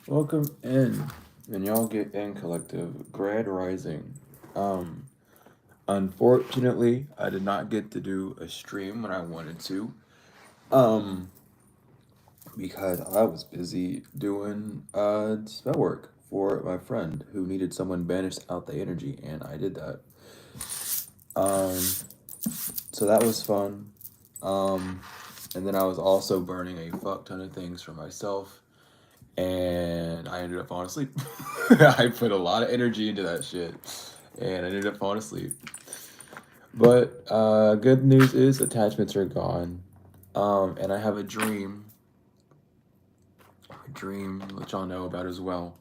Welcome in, and y'all get in collective. Grad Rising. Um, Unfortunately, I did not get to do a stream when I wanted to. Um, because I was busy doing spell work for my friend who needed someone banished out the energy, and I did that. Um, so that was fun. Um, and then I was also burning a fuck ton of things for myself, and I ended up falling asleep. I put a lot of energy into that shit, and I ended up falling asleep. But good news is attachments are gone, and I have a dream that y'all know about as well.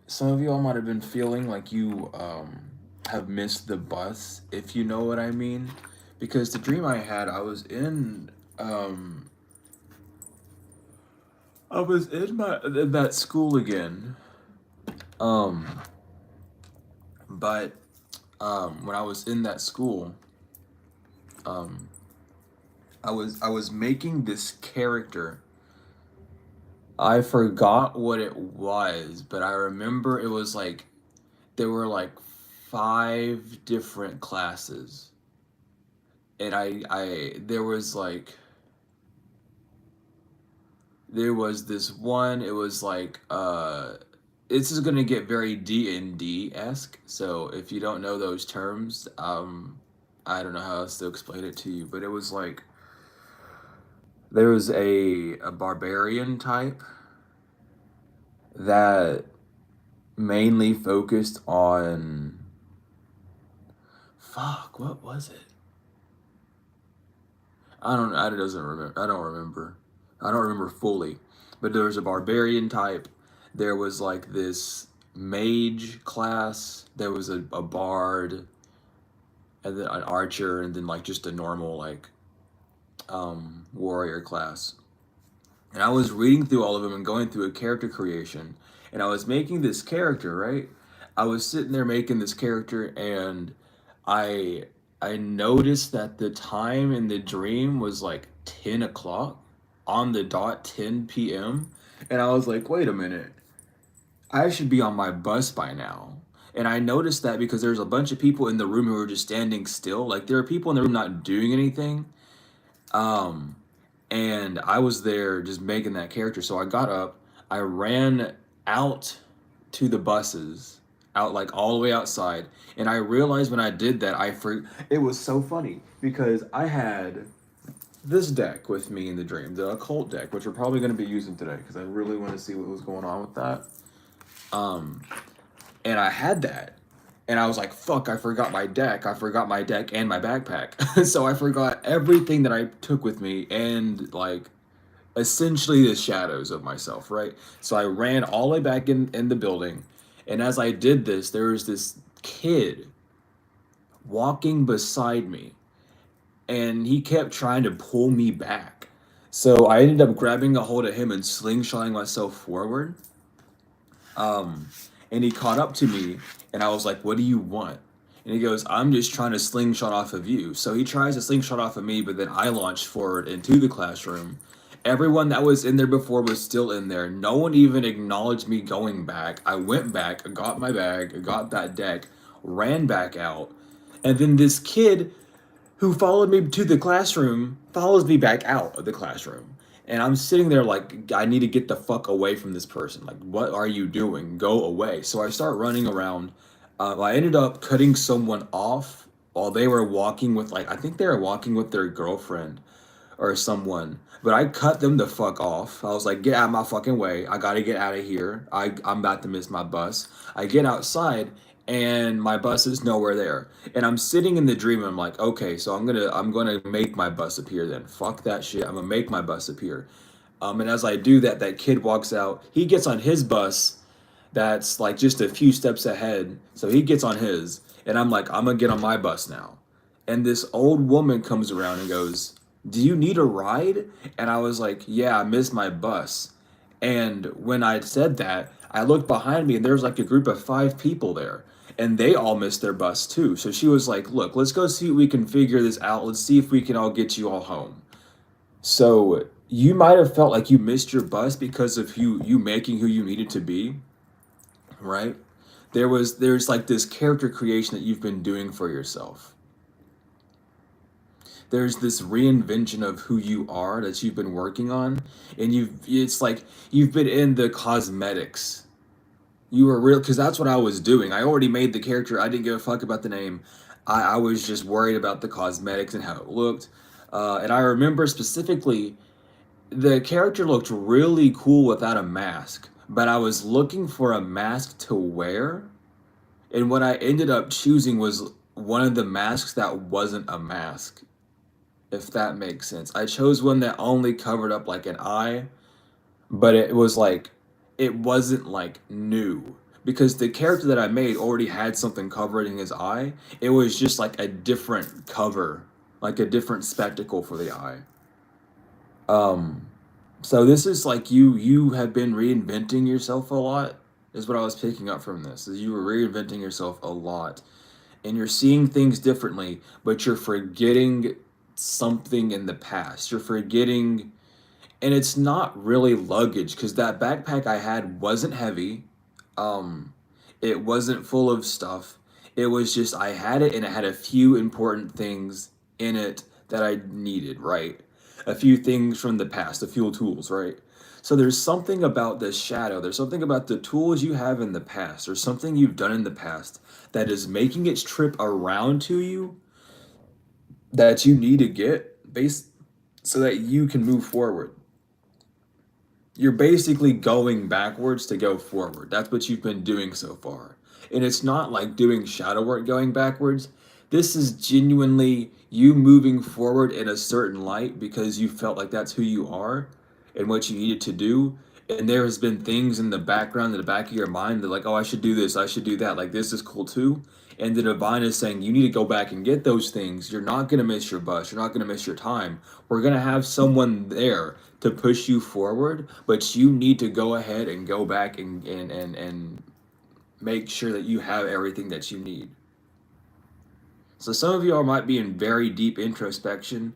Some of y'all might have been feeling like you have missed the bus, if you know what I mean, because the dream I had, I was in that school again. Um, but when I was in that school, um, I was making this character. I forgot what it was, but I remember it was like there were like five different classes, and I there was this one. It was like this is gonna get very D&D esque. So if you don't know those terms, I don't know how else to explain it to you. But it was like there was a barbarian type that mainly focused on fuck. What was it? I don't. I doesn't remember. I don't remember. I don't remember fully. But there was a barbarian type. There was like this mage class. There was a bard, and then an archer, and then like just a normal like warrior class. And I was reading through all of them and going through a character creation, and I was making this character, right? I was sitting there making this character, and I I noticed that the time in the dream was like 10 o'clock on the dot, 10 p.m. And I was like, wait a minute, I should be on my bus by now. And I noticed that because there's a bunch of people in the room who were just standing still. Like there are people in the room not doing anything. Um, and I was there just making that character. So I got up, I ran out to the buses, out like all the way outside, and I realized when I did that, it was so funny because I had this deck with me in the dream, the occult deck, which we're probably going to be using today because I really want to see what was going on with that. Um, and I had that. And I was like, fuck, I forgot my deck. I forgot my deck and my backpack. So I forgot everything that I took with me and like essentially the shadows of myself, right? So I ran all the way back in the building. And as I did this, there was this kid walking beside me. And he kept trying to pull me back. So I ended up grabbing a hold of him and slingshotting myself forward. Um, and he caught up to me, and I was like, "What do you want?" And he goes, "I'm just trying to slingshot off of you." So he tries to slingshot off of me, but then I launched forward into the classroom. Everyone that was in there before was still in there. No one even acknowledged me going back. I went back, I got my bag, I got that deck, ran back out, and then this kid who followed me to the classroom follows me back out of the classroom. And I'm sitting there like, I need to get the fuck away from this person. Like, what are you doing? Go away. So I start running around. I ended up cutting someone off while they were walking with, like, I think they were walking with their girlfriend or someone. But I cut them the fuck off. I was like, get out of my fucking way. I gotta get out of here. I'm about to miss my bus. I get outside and my bus is nowhere there. And I'm sitting in the dream and I'm like, okay, so I'm gonna make my bus appear then. Fuck that shit. I'm gonna make my bus appear. And as I do that, that kid walks out. He gets on his bus that's like just a few steps ahead. So he gets on his, and I'm like, I'm gonna get on my bus now. And this old woman comes around and goes, "Do you need a ride?" And I was like, "Yeah, I missed my bus." And when I said that, I looked behind me and there was like a group of five people there. And they all missed their bus too. So she was like, "Look, let's go see if we can figure this out. Let's see if we can all get you all home." So you might have felt like you missed your bus because of you making who you needed to be, right? There's like this character creation that you've been doing for yourself. There's this reinvention of who you are that you've been working on, and it's like you've been in the cosmetics. You were real, because that's what I was doing. I already made the character. I didn't give a fuck about the name. I was just worried about the cosmetics and how it looked. And I remember specifically the character looked really cool without a mask, but I was looking for a mask to wear, and what I ended up choosing was one of the masks that wasn't a mask, if that makes sense. I chose one that only covered up like an eye, but it was like, it wasn't like new. Because the character that I made already had something covering his eye. It was just like a different cover, like a different spectacle for the eye. Um, so this is like you have been reinventing yourself a lot, is what I was picking up from this. Is you were reinventing yourself a lot, and you're seeing things differently, but you're forgetting something in the past. You're forgetting, and it's not really luggage, because that backpack I had wasn't heavy. Um, it wasn't full of stuff. It was just I had it, and it had a few important things in it that I needed, right? A few things from the past, a few tools, right? So there's something about this shadow. There's something about the tools you have in the past, or something you've done in the past that is making its trip around to you that you need to get based so that you can move forward. You're basically going backwards to go forward. That's what you've been doing so far. And it's not like doing shadow work going backwards. This is genuinely you moving forward in a certain light because you felt like that's who you are and what you needed to do. And there has been things in the background, in the back of your mind that like, oh, I should do this, I should do that. Like this is cool too. And the divine is saying you need to go back and get those things. You're not gonna miss your bus. You're not gonna miss your time. We're gonna have someone there to push you forward, but you need to go ahead and go back and make sure that you have everything that you need. So some of you all might be in very deep introspection,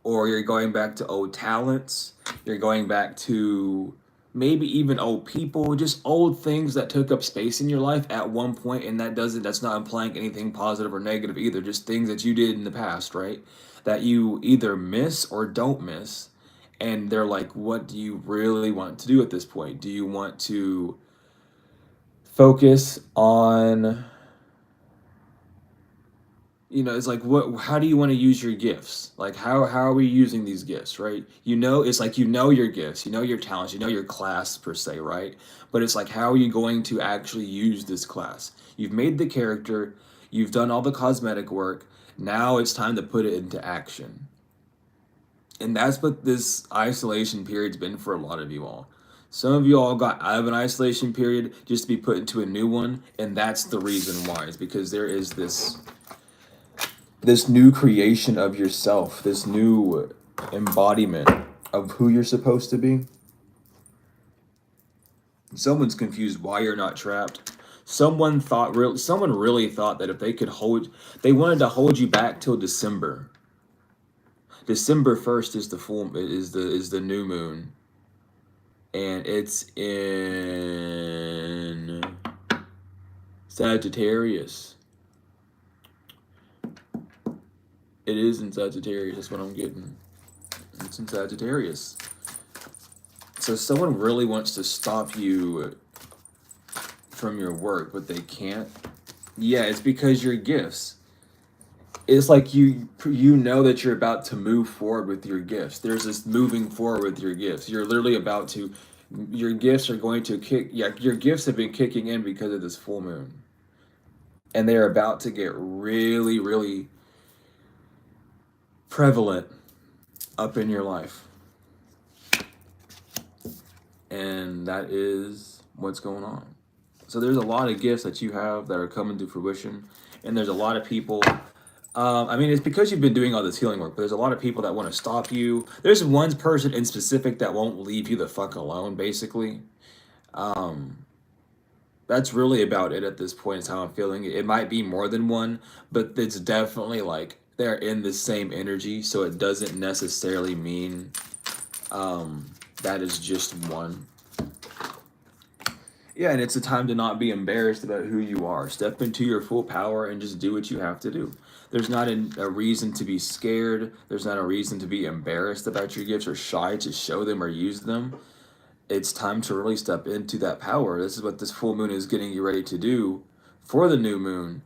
or you're going back to old talents, you're going back to maybe even old people, just old things that took up space in your life at one point, and that's not implying anything positive or negative either, just things that you did in the past, right? That you either miss or don't miss. And they're like, what do you really want to do at this point? Do you want to focus on, it's like, how do you want to use your gifts? Like how are we using these gifts, right? It's like, your gifts, your talents, your class per se, right? But it's like, how are you going to actually use this class? You've made the character, you've done all the cosmetic work, now it's time to put it into action. And that's what this isolation period's been for a lot of you all. Some of you all got out of an isolation period just to be put into a new one, and that's the reason why. Is because there is this new creation of yourself, this new embodiment of who you're supposed to be. Someone's confused why you're not trapped. Someone really thought that if they wanted to hold you back till December. December 1st is the new moon, and it's in Sagittarius. It is in Sagittarius. That's what I'm getting. It's in Sagittarius. So someone really wants to stop you from your work, but they can't. Yeah, it's because your gifts. It's like you know that you're about to move forward with your gifts. There's this moving forward with your gifts. You're literally about to. Your gifts are going to kick. Yeah, your gifts have been kicking in because of this full moon, and they're about to get really, really prevalent up in your life. And that is what's going on. So there's a lot of gifts that you have that are coming to fruition, and there's a lot of people. It's because you've been doing all this healing work, but there's a lot of people that want to stop you. There's one person in specific that won't leave you the fuck alone, basically. That's really about it at this point, is how I'm feeling. It might be more than one, but it's definitely like they're in the same energy, so it doesn't necessarily mean That is just one. Yeah, and it's a time to not be embarrassed about who you are. Step into your full power and just do what you have to do. There's not a reason to be scared. There's not a reason to be embarrassed about your gifts or shy to show them or use them. It's time to really step into that power. This is what this full moon is getting you ready to do for the new moon.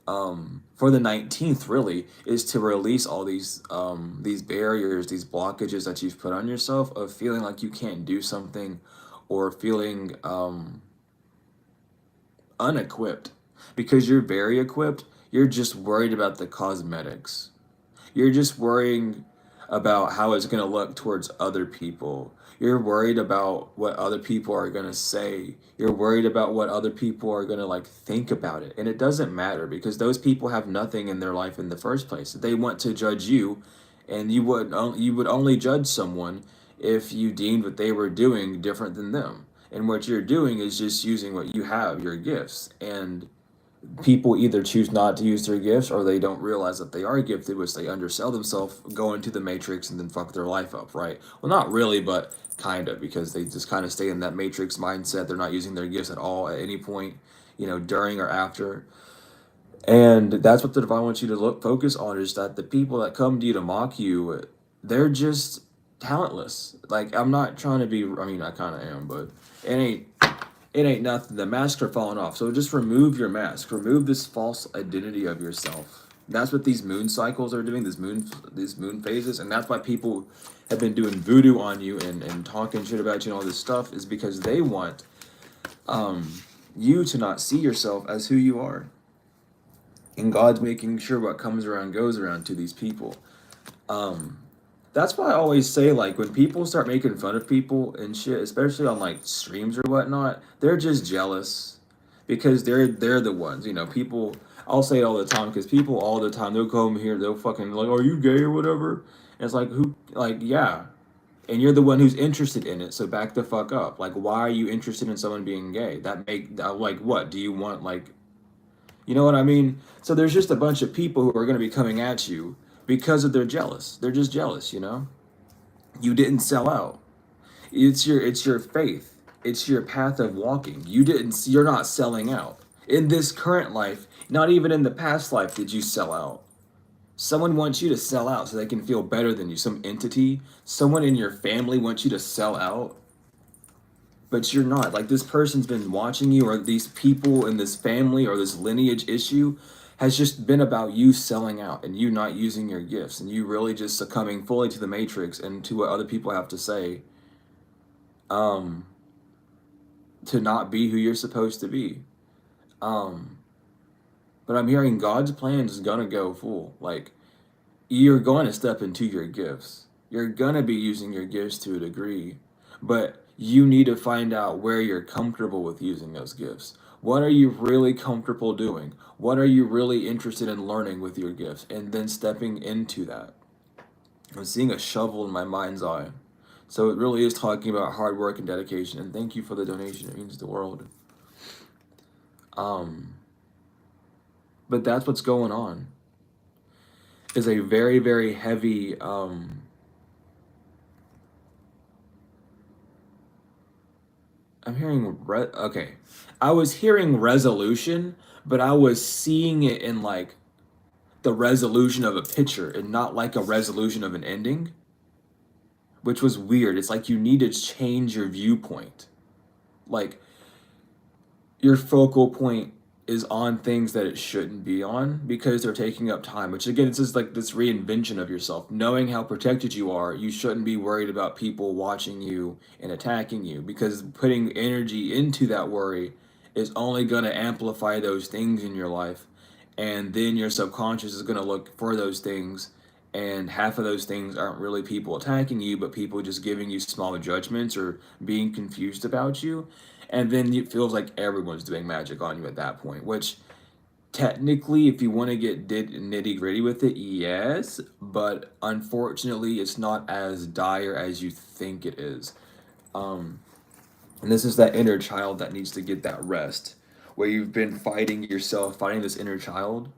For the 19th, really, is to release all these barriers, these blockages that you've put on yourself of feeling like you can't do something, or feeling unequipped, because you're very equipped. You're just worried about the cosmetics. You're just worrying about how it's going to look towards other people. You're worried about what other people are going to say. You're worried about what other people are going to like think about it. And it doesn't matter, because those people have nothing in their life in the first place. They want to judge you, and you would only judge someone if you deemed what they were doing different than them. And what you're doing is just using what you have, your gifts. And people either choose not to use their gifts, or they don't realize that they are gifted, which they undersell themselves, go into the matrix, and then fuck their life up, right? Well, not really, but kind of, because they just kind of stay in that matrix mindset. They're not using their gifts at all at any point, during or after. And that's what the divine wants you to focus on, is that the people that come to you to mock you, they're just talentless. Like, I'm not trying to be, I mean, I kind of am, but it ain't nothing. The masks are falling off. So just remove your mask. Remove this false identity of yourself. That's what these moon cycles are doing, these moon phases, and that's why people have been doing voodoo on you and talking shit about you and all this stuff, is because they want you to not see yourself as who you are. And God's making sure what comes around goes around to these people. That's why I always say, like, when people start making fun of people and shit, especially on like streams or whatnot, they're just jealous, because they're the ones, people. I'll say it all the time, because people all the time, they'll come here, they'll fucking like, are you gay or whatever? And it's like, who, like, yeah, and you're the one who's interested in it, so back the fuck up. Like, why are you interested in someone being gay? Like, what do you want? Like, you know what I mean? So there's just a bunch of people who are going to be coming at you because of they're jealous. They're just jealous, You didn't sell out. It's your faith. It's your path of walking. You're not selling out. In this current life, not even in the past life did you sell out. Someone wants you to sell out so they can feel better than you. Some entity, someone in your family wants you to sell out, but you're not. Like, this person's been watching you, or these people in this family or this lineage issue has just been about you selling out and you not using your gifts, and you really just succumbing fully to the matrix and to what other people have to say, um to not be who you're supposed to be. But I'm hearing God's plan is gonna go full. Like, you're going to step into your gifts. You're going to be using your gifts to a degree, but you need to find out where you're comfortable with using those gifts. What are you really comfortable doing? What are you really interested in learning with your gifts? And then stepping into that. I'm seeing a shovel in my mind's eye. So it really is talking about hard work and dedication. And thank you for the donation. It means the world. But that's what's going on. Is a very, very heavy I'm hearing okay. I was hearing resolution, but I was seeing it in like the resolution of a picture and not like a resolution of an ending, which was weird. It's like you need to change your viewpoint. Like, your focal point is on things that it shouldn't be on, because they're taking up time, which again, it's just like this reinvention of yourself. Knowing how protected you are, you shouldn't be worried about people watching you and attacking you, because putting energy into that worry is only going to amplify those things in your life. And then your subconscious is going to look for those things, and half of those things aren't really people attacking you, but people just giving you small judgments or being confused about you. And then it feels like everyone's doing magic on you at that point, which technically, if you want to get nitty gritty with it, yes, but unfortunately it's not as dire as you think it is. And this is that inner child that needs to get that rest, where you've been fighting yourself, fighting this inner child.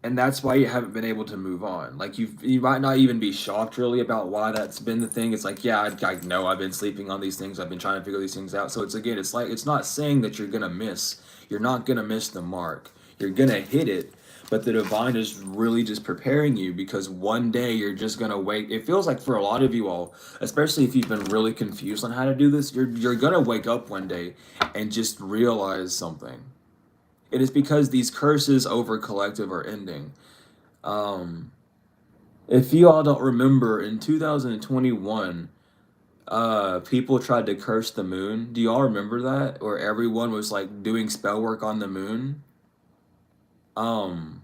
and that's why you haven't been able to move on. Like you might not even be shocked really about why that's been the thing. It's like, yeah, I know I've been sleeping on these things. I've been trying to figure these things out. So it's again, it's like it's not saying that you're gonna miss. You're not gonna miss the mark. You're gonna hit it, but the divine is really just preparing you because one day you're just gonna wake. It feels like for a lot of you all, especially if you've been really confused on how to do this, you're gonna wake up one day and just realize something. It is because these curses over collective are ending. Um, if you all don't remember, in 2021, people tried to curse the moon. Do you all remember that? Or everyone was like doing spell work on the moon? Um,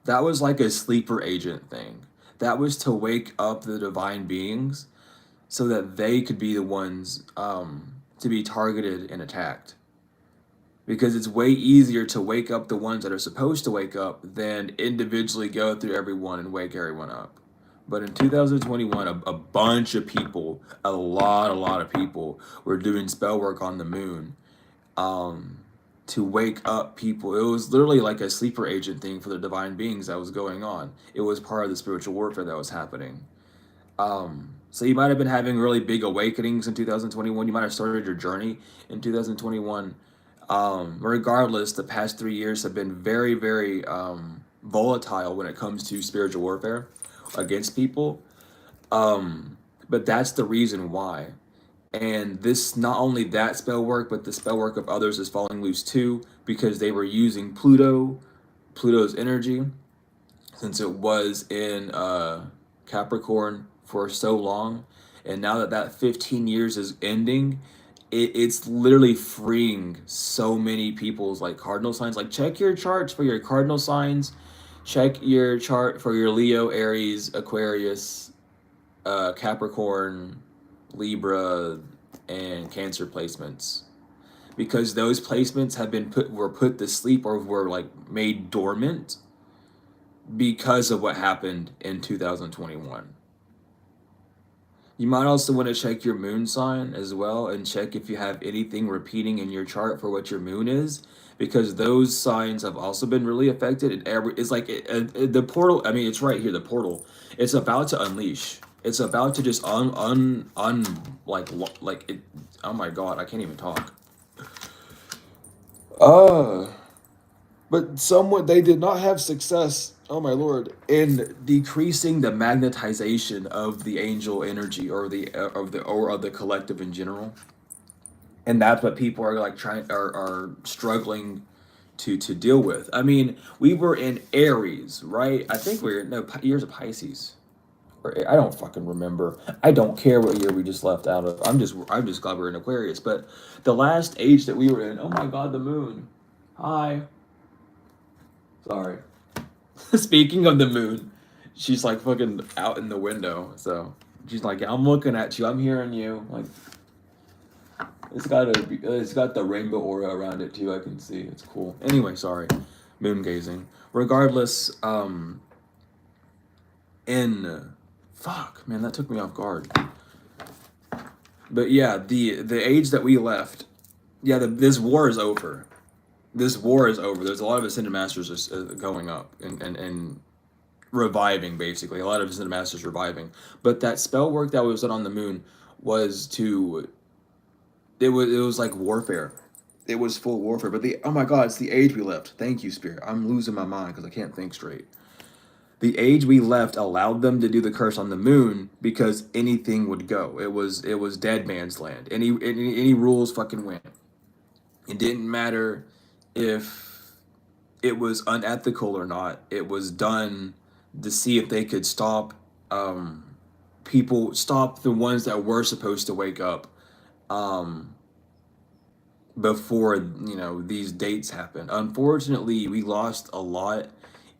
that was like a sleeper agent thing. That was to wake up the divine beings so that they could be the ones to be targeted and attacked. Because it's way easier to wake up the ones that are supposed to wake up than individually go through everyone and wake everyone up. But in 2021, a bunch of people, a lot of people were doing spell work on the moon um, to wake up people. It was literally like a sleeper agent thing for the divine beings that was going on. It was part of the spiritual warfare that was happening. So you might have been having really big awakenings in 2021. You might have started your journey in 2021. Regardless, the past 3 years have been very, very volatile when it comes to spiritual warfare against people. But that's the reason why. And this, not only that spell work, but the spell work of others is falling loose too, because they were using Pluto's energy, since it was in Capricorn for so long. And now that that 15 years is ending, it's literally freeing so many people's like cardinal signs. Like, check your charts for your cardinal signs, check your chart for your Leo, Aries, Aquarius, Capricorn, Libra, and Cancer placements, because those placements have been put to sleep or were like made dormant because of what happened in 2021. You might also want to check your moon sign as well and check if you have anything repeating in your chart for what your moon is, because those signs have also been really affected. And it's like the portal. I mean, it's right here. The portal. It's about to unleash. It's about to just like it. Oh my God, I can't even talk. Uh but somewhat they did not have success, oh my lord, in decreasing the magnetization of the angel energy or of the collective in general. And that's what people are like are struggling to deal with. I mean, we were in Aries, right? I think we are no years of Pisces. Or I don't fucking remember. I don't care what year we just left out of. I'm just glad we're in Aquarius. But the last age that we were in, oh my god, the moon. Hi. Sorry. Speaking of the moon, she's like fucking out in the window. So she's like, I'm looking at you. I'm hearing you. Like, it's got the rainbow aura around it too. I can see. It's cool. Anyway, sorry. Moon gazing. Regardless, in fuck, man, that took me off guard. But yeah, the age that we left, yeah, this war is over. This war is over. There's a lot of ascended masters just going up and reviving, basically. A lot of ascended masters reviving. But that spell work that was done on the moon was to it was like warfare. It was full warfare. But the oh my god, it's the age we left. Thank you, Spirit. I'm losing my mind because I can't think straight. The age we left allowed them to do the curse on the moon because anything would go. It was dead man's land. Any rules fucking went. It didn't matter if it was unethical or not. It was done to see if they could stop stop the ones that were supposed to wake up um, before these dates happened. Unfortunately, we lost a lot,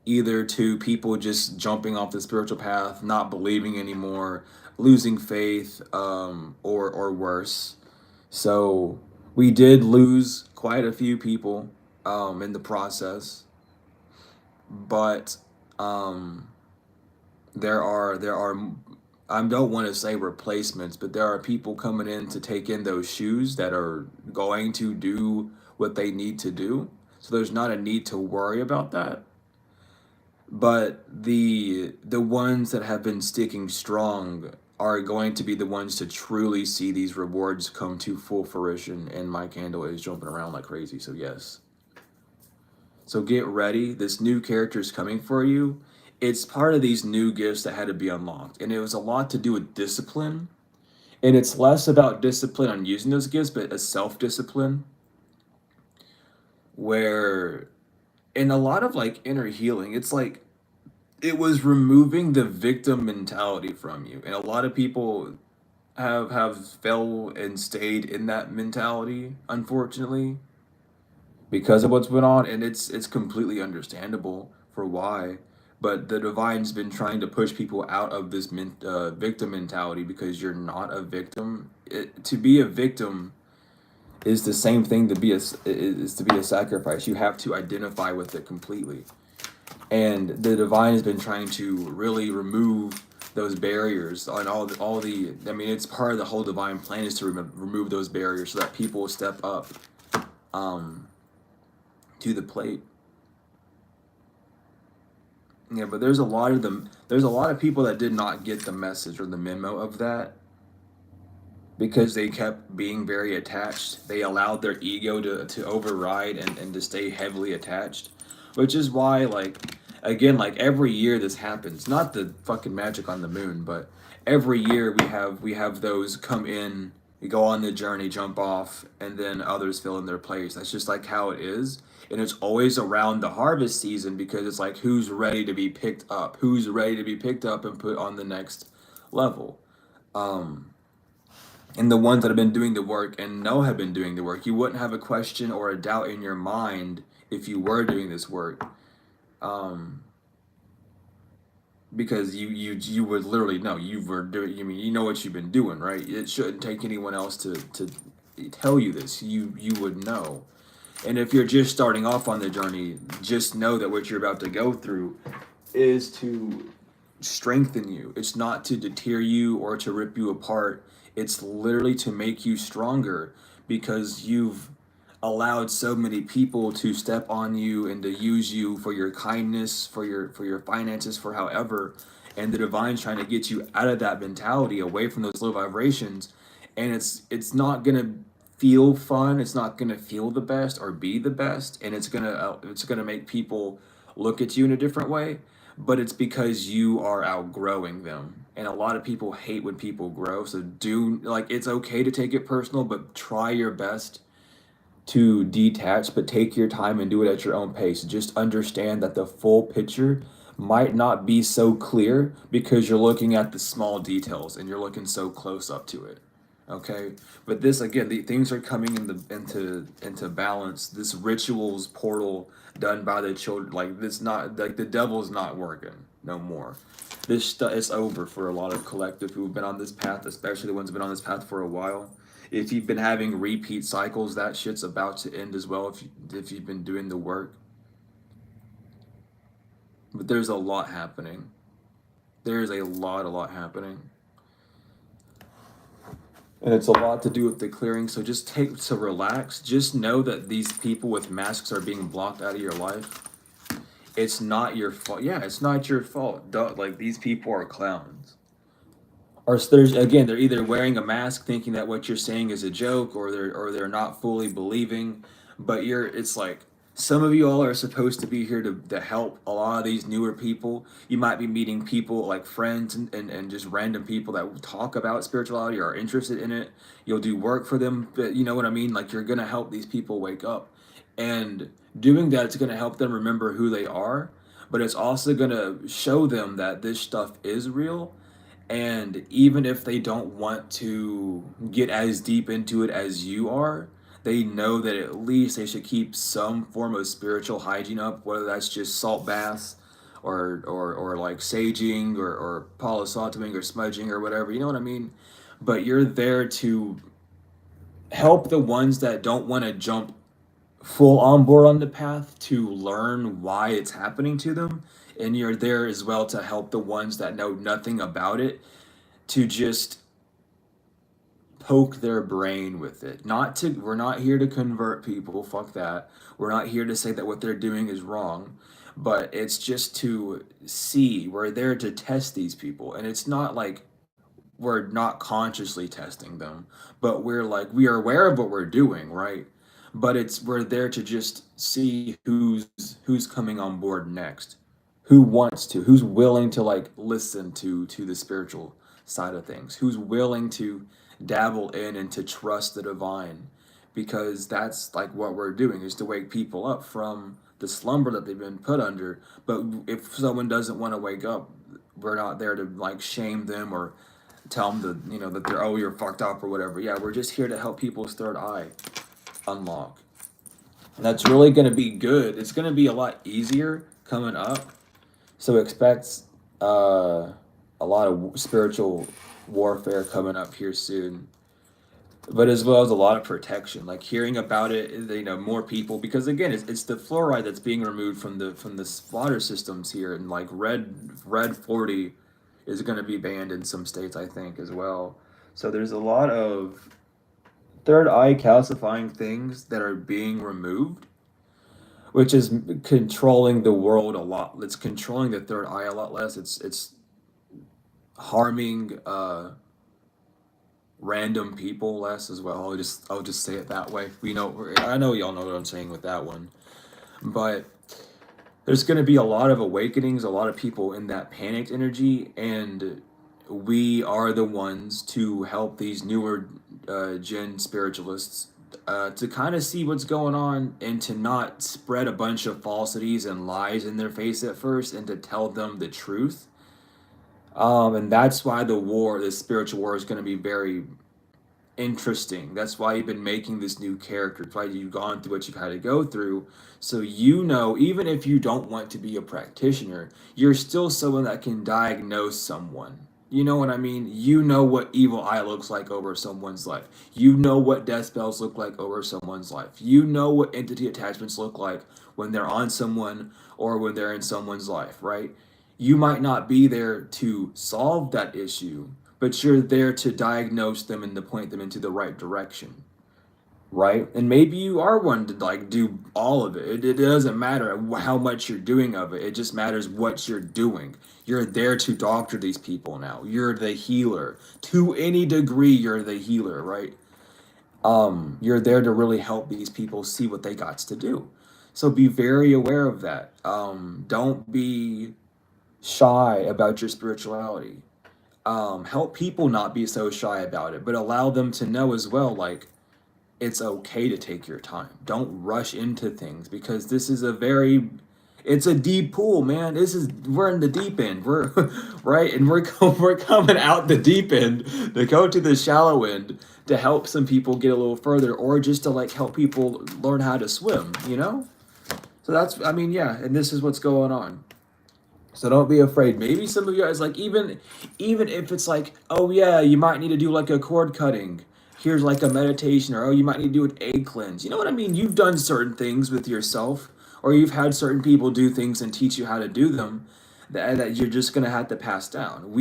either to people just jumping off the spiritual path, not believing anymore, losing faith, or worse. So we did lose quite a few people in the process, but um, there are I don't want to say replacements, but there are people coming in to take in those shoes that are going to do what they need to do. So there's not a need to worry about that. But the ones that have been sticking strong are going to be the ones to truly see these rewards come to full fruition, and my candle is jumping around like crazy, so yes. So get ready. This new character is coming for you. It's part of these new gifts that had to be unlocked. And it was a lot to do with discipline. And it's less about discipline on using those gifts, but a self-discipline where in a lot of like inner healing, it's like it was removing the victim mentality from you. And a lot of people have fell and stayed in that mentality, unfortunately, because of what's been on, and it's completely understandable for why. But the divine's been trying to push people out of this victim mentality because you're not a victim. To be a victim is the same thing to be is to be a sacrifice. You have to identify with it completely, and the divine has been trying to really remove those barriers on all the. I mean, it's part of the whole divine plan is to remove those barriers so that people will step up um, to the plate. Yeah, but there's a lot of them. There's a lot of people that did not get the message or the memo of that because they kept being very attached. They allowed their ego to override and to stay heavily attached, which is why, like, again, like every year this happens. Not the fucking magic on the moon, but every year we have those come in, we go on the journey, jump off, and then others fill in their place. That's just like how it is. And it's always around the harvest season because it's like who's ready to be picked up, who's ready to be picked up and put on the next level. Um, and the ones that have been doing the work and know have been doing the work, you wouldn't have a question or a doubt in your mind if you were doing this work, um, because you would literally know you were doing. I mean, you know what you've been doing, right? It shouldn't take anyone else to tell you this. You would know. And if you're just starting off on the journey, just know that what you're about to go through is to strengthen you. It's not to deter you or to rip you apart. It's literally to make you stronger because you've allowed so many people to step on you and to use you for your kindness, for your finances, for however. And the divine's trying to get you out of that mentality, away from those low vibrations. And it's not gonna feel fun. It's not gonna feel the best or be the best, and it's gonna make people look at you in a different way. But it's because you are outgrowing them. And a lot of people hate when people grow. So do like it's okay to take it personal, but try your best to detach, but take your time and do it at your own pace. Just understand that the full picture might not be so clear because you're looking at the small details and you're looking so close up to it. Okay, but this again, the things are coming into balance. This rituals portal done by the children, like this, not like the devil's not working no more. This stuff is over for a lot of collective who've been on this path, especially the ones who've been on this path for a while. If you've been having repeat cycles, that shit's about to end as well. If you've been doing the work, but there's a lot happening. There's a lot happening. And it's a lot to do with the clearing. So just take to relax. Just know that these people with masks are being blocked out of your life. It's not your fault. Yeah, it's not your fault. Duh, like these people are clowns. Or there's again, they're either wearing a mask thinking that what you're saying is a joke, or they're not fully believing. But you're it's like some of you all are supposed to be here to help a lot of these newer people. You might be meeting people like friends and just random people that will talk about spirituality or are interested in it. You'll do work for them, but you know what I mean? Like you're gonna help these people wake up. And doing that, it's gonna help them remember who they are, but it's also gonna show them that this stuff is real. And even if they don't want to get as deep into it as you are, they know that at least they should keep some form of spiritual hygiene up, whether that's just salt baths or like saging or polysotoming or smudging or whatever, you know what I mean? But you're there to help the ones that don't want to jump full on board on the path to learn why it's happening to them. And you're there as well to help the ones that know nothing about it to just poke their brain with it. Not to we're not here to convert people, fuck that. We're not here to say that what they're doing is wrong, but it's just to see. We're there to test these people, and it's not like we're not consciously testing them, but we're like we are aware of what we're doing, right? But it's we're there to just see who's coming on board next, who wants to, who's willing to like listen to the spiritual side of things, who's willing to dabble in and to trust the divine, because that's like what we're doing is to wake people up from the slumber that they've been put under. But if someone doesn't want to wake up, we're not there to like shame them or tell them that that they're, oh, you're fucked up or whatever. Yeah, we're just here to help people's third eye unlock. And that's really going to be good. It's going to be a lot easier coming up. So expect a lot of spiritual warfare coming up here soon, but as well as a lot of protection. Like hearing about it, more people, because again, it's the fluoride that's being removed from the water systems here, and like red 40 is going to be banned in some states, I think, as well. So there's a lot of third eye calcifying things that are being removed, which is controlling the world a lot. It's controlling the third eye a lot less. It's harming random people less as well. I'll just say it that way. I know y'all know what I'm saying with that one, but there's going to be a lot of awakenings, a lot of people in that panicked energy, and we are the ones to help these newer gen spiritualists to kind of see what's going on and to not spread a bunch of falsities and lies in their face at first, and to tell them the truth. And that's why the spiritual war, is going to be very interesting. That's why you've been making this new character. That's why you've gone through what you've had to go through. So even if you don't want to be a practitioner, you're still someone that can diagnose someone. You know what I mean? You know what evil eye looks like over someone's life. You know what death spells look like over someone's life. You know what entity attachments look like when they're on someone or when they're in someone's life, right? You might not be there to solve that issue, but you're there to diagnose them and to point them into the right direction, right? And maybe you are one to like do all of it. It doesn't matter how much you're doing of it. It just matters what you're doing. You're there to doctor these people now. You're the healer. To any degree, you're the healer, right? You're there to really help these people see what they got to do. So be very aware of that. Don't be shy about your spirituality. Help people not be so shy about it, but allow them to know as well, like, it's okay to take your time. Don't rush into things, because it's a deep pool, man. We're in the deep end. We're right, and we're coming out the deep end to go to the shallow end to help some people get a little further, or just to like help people learn how to swim. So I mean, yeah, and this is what's going on. So don't be afraid. Maybe some of you guys, like, even if it's like, oh yeah, you might need to do like a cord cutting. Here's like a meditation, or oh, you might need to do an egg cleanse. You know what I mean? You've done certain things with yourself, or you've had certain people do things and teach you how to do them, that you're just gonna have to pass down.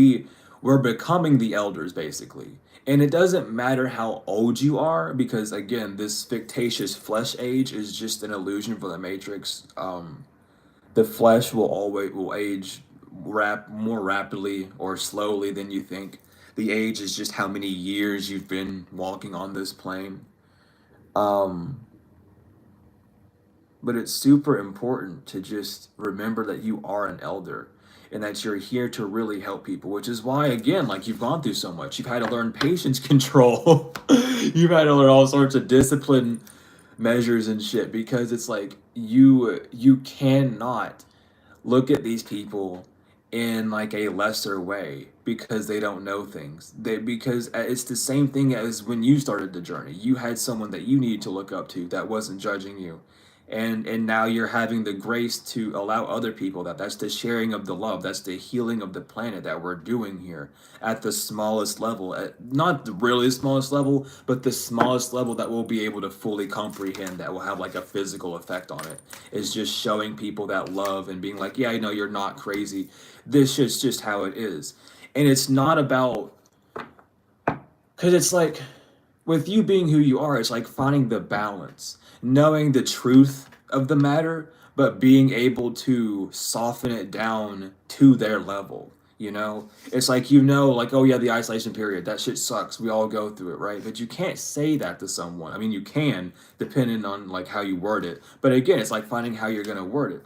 We're becoming the elders, basically. And it doesn't matter how old you are, because again, this fictitious flesh age is just an illusion for the Matrix. The flesh will age more rapidly or slowly than you think. The age is just how many years you've been walking on this plane. Um, but it's super important to just remember that you are an elder and that you're here to really help people, which is why, again, like, you've gone through so much. You've had to learn patience control. You've had to learn all sorts of discipline measures and shit, because it's like you cannot look at these people in like a lesser way because they don't know things. Because it's the same thing as when you started the journey. You had someone that you needed to look up to that wasn't judging you. And now you're having the grace to allow other people that's the sharing of the love, that's the healing of the planet that we're doing here at the smallest level, not the really smallest level, but the smallest level that we'll be able to fully comprehend, that will have like a physical effect on it, is just showing people that love and being like, yeah, I know you're not crazy. This is just how it is. And it's not about, because it's like, with you being who you are, it's like finding the balance, knowing the truth of the matter, but being able to soften it down to their level. It's like, like, oh yeah, the isolation period, that shit sucks, we all go through it, right? But you can't say that to someone. I mean, you can, depending on like how you word it, but again, it's like finding how you're going to word it.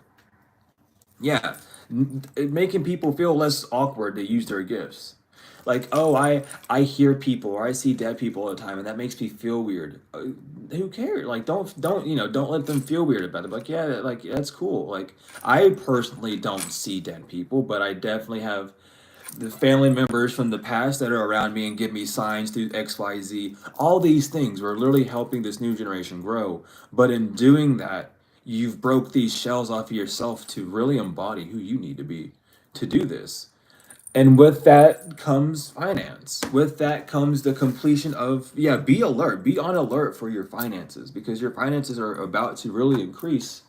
Yeah, making people feel less awkward to use their gifts. Like, oh, I hear people or I see dead people all the time, and that makes me feel weird. Who cares? Like, don't let them feel weird about it. Like, yeah, like that's cool. Like, I personally don't see dead people, but I definitely have the family members from the past that are around me and give me signs through XYZ. All these things, we're literally helping this new generation grow. But in doing that, you've broke these shells off of yourself to really embody who you need to be to do this. And with that comes finance. With that comes the completion of, yeah, be alert, be on alert for your finances, because your finances are about to really increase,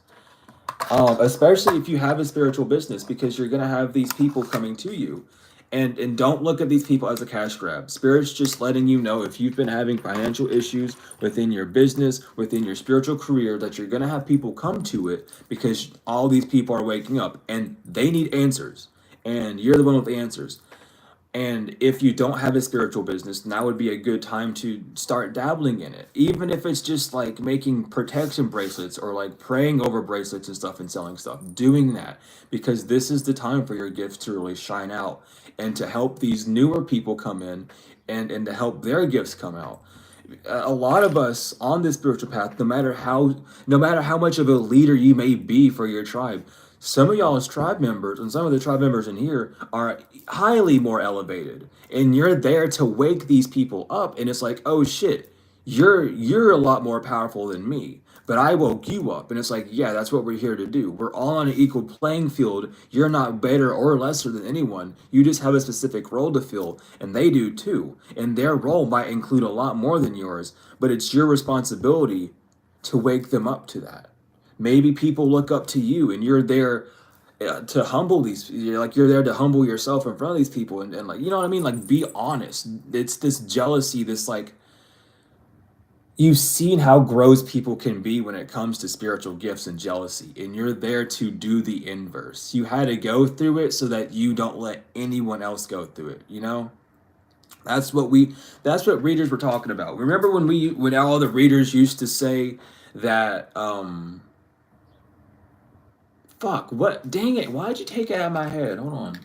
especially if you have a spiritual business, because you're going to have these people coming to you. And don't look at these people as a cash grab. Spirit's just letting you know, if you've been having financial issues within your business, within your spiritual career, that you're going to have people come to it, because all these people are waking up and they need answers. And you're the one with the answers. And if you don't have a spiritual business, now would be a good time to start dabbling in it. Even if it's just like making protection bracelets or like praying over bracelets and stuff and selling stuff, doing that, because this is the time for your gifts to really shine out and to help these newer people come in, and to help their gifts come out. A lot of us on this spiritual path, no matter how much of a leader you may be for your tribe, some of y'all's tribe members and some of the tribe members in here are highly more elevated, and you're there to wake these people up. And it's like, oh shit, you're a lot more powerful than me, but I woke you up. And it's like, yeah, that's what we're here to do. We're all on an equal playing field. You're not better or lesser than anyone. You just have a specific role to fill, and they do too. And their role might include a lot more than yours, but it's your responsibility to wake them up to that. Maybe people look up to you, and you're there to humble these. You're there to humble yourself in front of these people, and like, you know what I mean? Like, be honest. It's this jealousy, this like, you've seen how gross people can be when it comes to spiritual gifts and jealousy, and you're there to do the inverse. You had to go through it so that you don't let anyone else go through it. That's what readers were talking about. Remember when all the readers used to say that, fuck, what, dang it, why'd you take it out of my head? Hold on.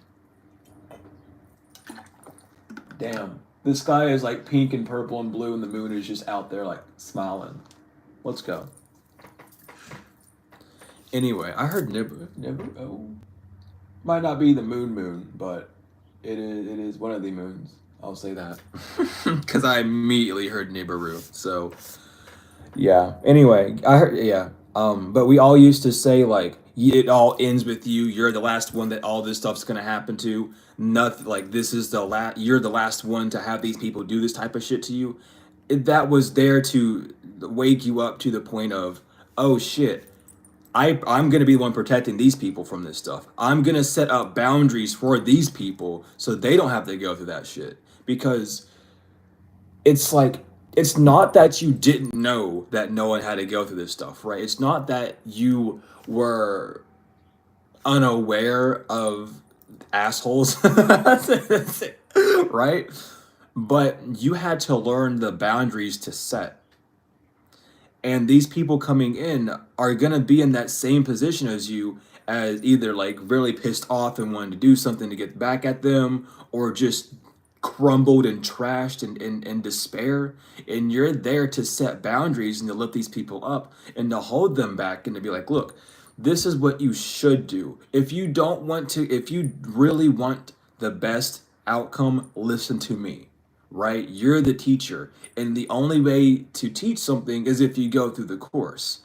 Damn. The sky is like pink and purple and blue, and the moon is just out there like smiling. Let's go. Anyway, I heard Nibber. Oh, might not be the moon, but it is one of the moons. I'll say that because I immediately heard Nibiru. So yeah. Anyway, I heard, yeah. But we all used to say like, it all ends with you. You're the last one that all this stuff's gonna happen to. Nothing like, this is the last. You're the last one to have these people do this type of shit to you. That was there to wake you up to the point of, oh shit, I'm gonna be the one protecting these people from this stuff. I'm gonna set up boundaries for these people so they don't have to go through that shit. Because it's like, it's not that you didn't know that no one had to go through this stuff, right? It's not that you were unaware of assholes, right? But you had to learn the boundaries to set. And these people coming in are going to be in that same position as you, as either like really pissed off and wanting to do something to get back at them, or just crumbled and trashed and despair. And you're there to set boundaries and to lift these people up and to hold them back and to be like, look, this is what you should do. If you don't want to, if you really want the best outcome, listen to me, right? You're the teacher, and the only way to teach something is if you go through the course.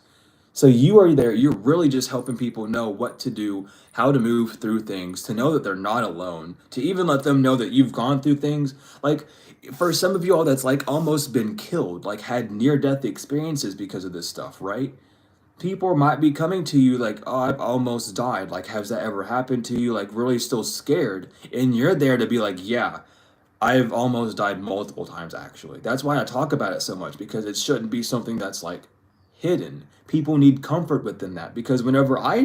So you are there, you're really just helping people know what to do, how to move through things, to know that they're not alone, to even let them know that you've gone through things. Like, for some of you all that's like almost been killed, like had near death experiences because of this stuff, right? People might be coming to you like, oh, I've almost died. Like, has that ever happened to you? Like, really still scared. And you're there to be like, yeah, I've almost died multiple times, actually. That's why I talk about it so much, because it shouldn't be something that's like hidden. People need comfort within that, because whenever I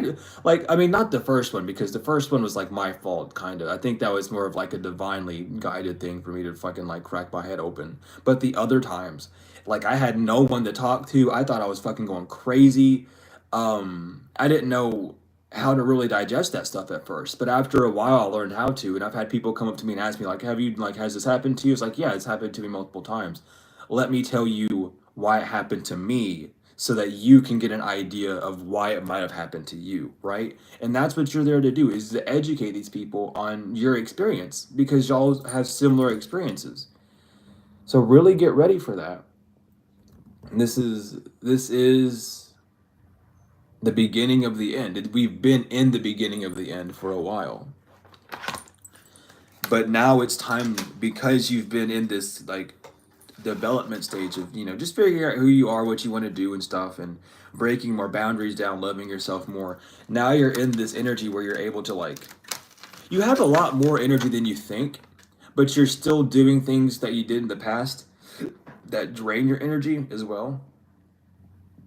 mean, not the first one, because the first one was like my fault, kind of. I think that was more of like a divinely guided thing for me to fucking like crack my head open. But the other times, like, I had no one to talk to. I thought I was fucking going crazy. I didn't know how to really digest that stuff at first, but after a while I learned how to. And I've had people come up to me and ask me like, have you, like, has this happened to you? It's like, yeah, it's happened to me multiple times. Let me tell you why it happened to me, so that you can get an idea of why it might have happened to you, right? And that's what you're there to do, is to educate these people on your experience, because y'all have similar experiences. So really get ready for that. And this is the beginning of the end. We've been in the beginning of the end for a while. But now it's time, because you've been in this like development stage of, just figuring out who you are, what you want to do and stuff, and breaking more boundaries down, loving yourself more. Now you're in this energy where you're able to, like, you have a lot more energy than you think, but you're still doing things that you did in the past that drain your energy as well,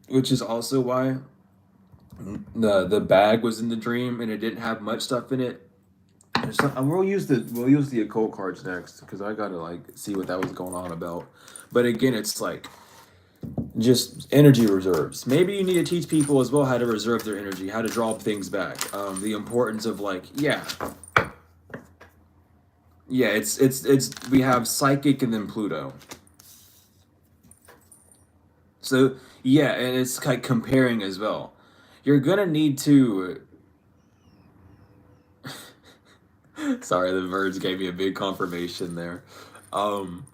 which is also why the bag was in the dream and it didn't have much stuff in it. And we'll use the occult cards next, because I gotta like see what that was going on about. But again, it's like just energy reserves. Maybe you need to teach people as well how to reserve their energy, how to draw things back. The importance of, like, yeah. It's we have psychic and then Pluto. So yeah, and it's like comparing as well. You're gonna need to. Sorry, the birds gave me a big confirmation there. Um,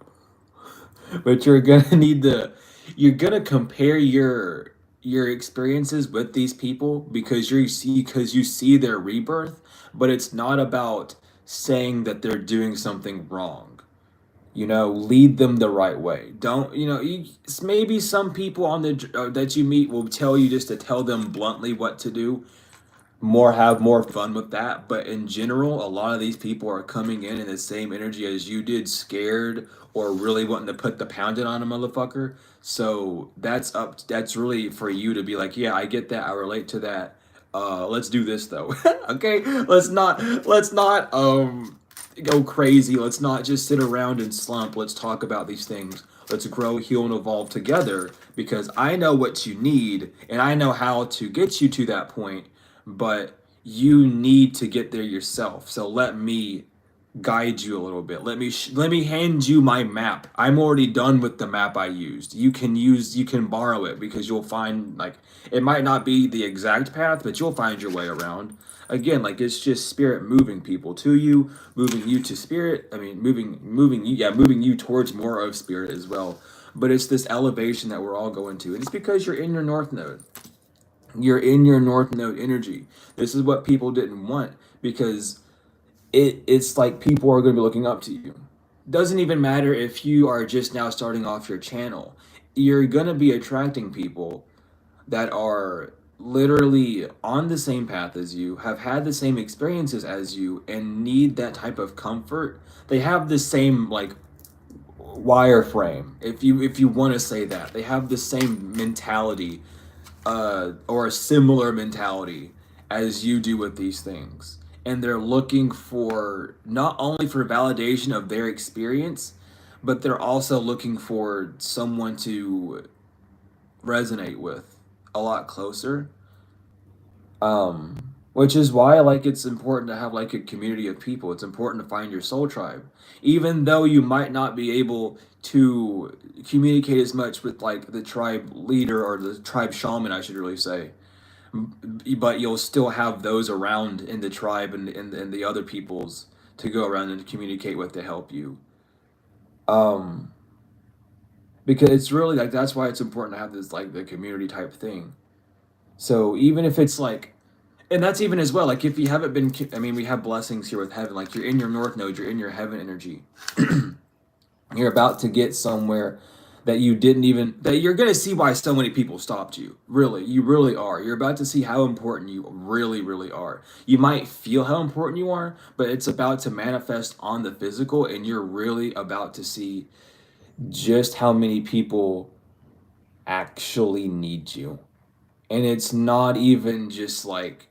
but you're gonna compare your experiences with these people, because you see their rebirth, but it's not about saying that they're doing something wrong. Lead them the right way. Don't, maybe some people that you meet will tell you just to tell them bluntly what to do, have more fun with that. But in general, a lot of these people are coming in the same energy as you did, scared, or really wanting to put the pounding on a motherfucker. So that's really for you to be like, yeah, I get that, I relate to that. Let's do this though. Okay, let's not go crazy. Let's not just sit around and slump. Let's talk about these things. Let's grow, heal, and evolve together, because I know what you need and I know how to get you to that point, but you need to get there yourself. So let me guide you a little bit. Let me hand you my map. I'm already done with the map I used. You can borrow it, because you'll find, like, it might not be the exact path, but you'll find your way around. Again, like, it's just spirit moving people to you, moving you to spirit. I mean, moving you towards more of spirit as well. But it's this elevation that we're all going to, and it's because you're in your north node. You're in your north node energy. This is what people didn't want, because it's like people are going to be looking up to you. Doesn't even matter if you are just now starting off your channel. You're going to be attracting people that are literally on the same path as you, have had the same experiences as you, and need that type of comfort. They have the same, like, wireframe, if you want to say that. They have the same mentality, or a similar mentality as you do with these things. And they're looking for, not only for validation of their experience, but they're also looking for someone to resonate with a lot closer. Which is why, like, it's important to have like a community of people. It's important to find your soul tribe, even though you might not be able to communicate as much with, like, the tribe leader, or the tribe shaman, I should really say. But you'll still have those around in the tribe, and the other peoples to go around and communicate with, to help you. Um, because it's really like, that's why it's important to have this, like, the community type thing. So even if it's like, and that's even as well, like, if you haven't been, I mean, we have blessings here with heaven. Like, you're in your north node, you're in your heaven energy. You're about to get somewhere that you didn't even, that you're going to see why so many people stopped you. Really, you really are. You're about to see how important you really, really are. You might feel how important you are, but it's about to manifest on the physical, and you're really about to see just how many people actually need you. And it's not even just like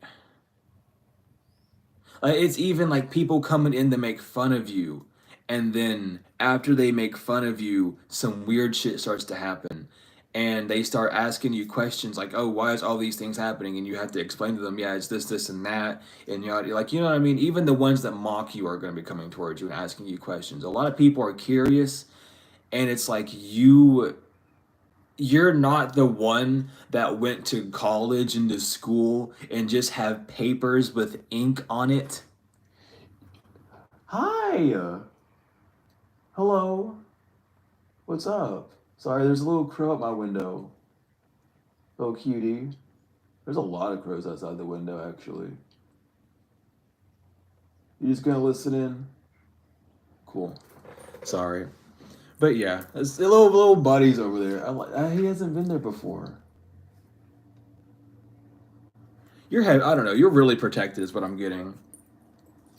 it's even like people coming in to make fun of you, and then after they make fun of you, some weird shit starts to happen, and they start asking you questions like, "Oh, why is all these things happening?" And you have to explain to them, "Yeah, it's this, and that," and you're like, you know what I mean? Even the ones that mock you are going to be coming towards you and asking you questions. A lot of people are curious, and it's like you're not the one that went to college and to school and just have papers with ink on it. Hi. Hello. What's up? Sorry, there's a little crow at my window. Little cutie. There's a lot of crows outside the window, actually. You just gonna listen in? Cool. Sorry. But yeah, it's the little buddies over there. He hasn't been there before. I don't know. You're really protected, is what I'm getting.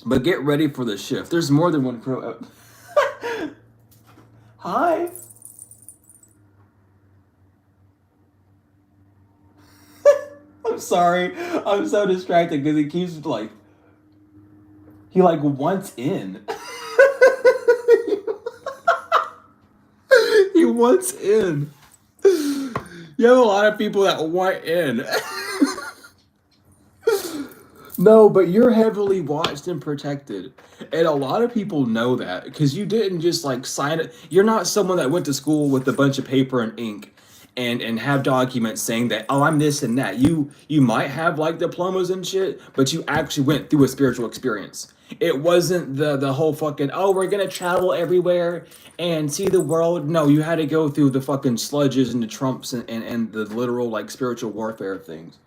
But get ready for the shift. There's more than one crow. Hi. I'm sorry. I'm so distracted because he keeps he wants in. He wants in. You have a lot of people that want in. No, but you're heavily watched and protected. And a lot of people know that because you didn't just sign it. You're not someone that went to school with a bunch of paper and ink and have documents saying that, oh, I'm this and that. You might have diplomas and shit, but you actually went through a spiritual experience. It wasn't the whole fucking, oh, we're gonna travel everywhere and see the world. No, you had to go through the fucking sludges and the trumps and the literal spiritual warfare things.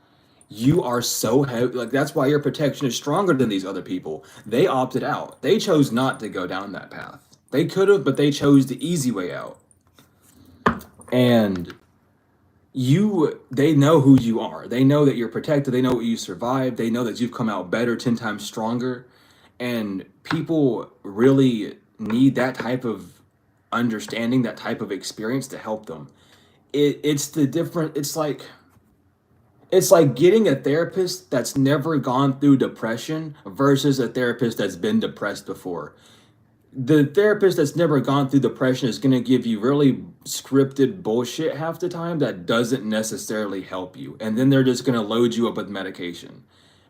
You are so heavy. That's why your protection is stronger than these other people. They opted out. They chose not to go down that path. They could have, but they chose the easy way out. And they know who you are. They know that you're protected. They know what you survived. They know that you've come out better, 10 times stronger. And people really need that type of understanding, that type of experience to help them. It's the different, it's like getting a therapist that's never gone through depression versus a therapist that's been depressed before. The therapist that's never gone through depression is going to give you really scripted bullshit half the time that doesn't necessarily help you. And then they're just going to load you up with medication.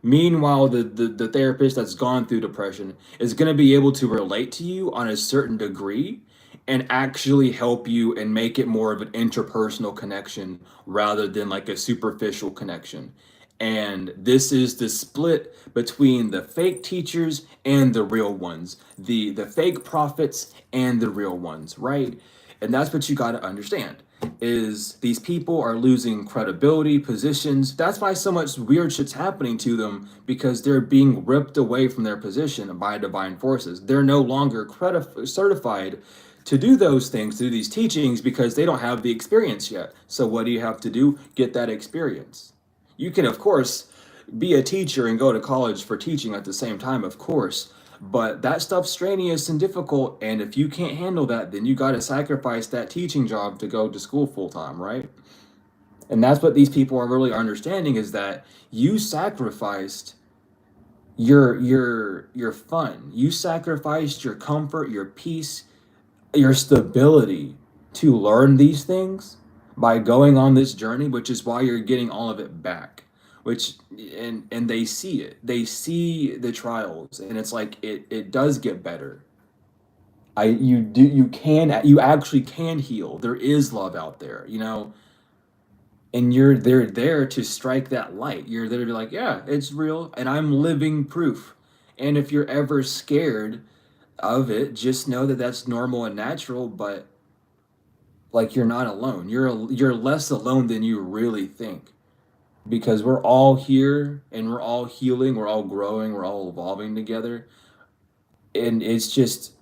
Meanwhile, the therapist that's gone through depression is going to be able to relate to you on a certain degree and actually help you and make it more of an interpersonal connection rather than a superficial connection. And this is the split between the fake teachers and the real ones, the fake prophets and the real ones, right? And that's what you got to understand is these people are losing credibility, positions. That's why so much weird shit's happening to them because they're being ripped away from their position by divine forces. They're no longer certified to do those things, to do these teachings because they don't have the experience yet. So what do you have to do? Get that experience. You can, of course, be a teacher and go to college for teaching at the same time, of course. But that stuff's strenuous and difficult, and if you can't handle that, then you got to sacrifice that teaching job to go to school full time, right? And that's what these people are really understanding is that you sacrificed your fun, you sacrificed your comfort, your peace, your stability to learn these things by going on this journey, which is why you're getting all of it back. Which and they see it. They see the trials, and it's it does get better. You actually can heal. There is love out there, and they're there to strike that light. You're there to be like, yeah, it's real, and I'm living proof. And if you're ever scared of it, just know that that's normal and natural, but you're not alone. You're less alone than you really think because we're all here and we're all healing, we're all growing, we're all evolving together. And it's just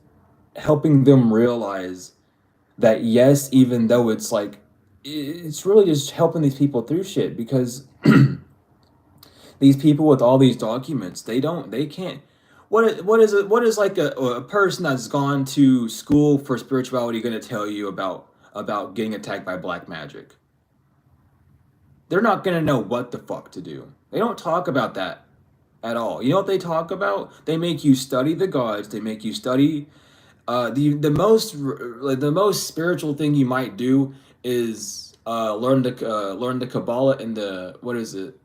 helping them realize that yes, even though it's really just helping these people through shit because these people with all these documents, they can't what is a person that's gone to school for spirituality going to tell you about getting attacked by black magic? they're not gonna know what the fuck to do. They don't talk about that at all. You know what they talk about? They make you study the gods. They make you study the most spiritual thing you might do is learn the Kabbalah and the what is it?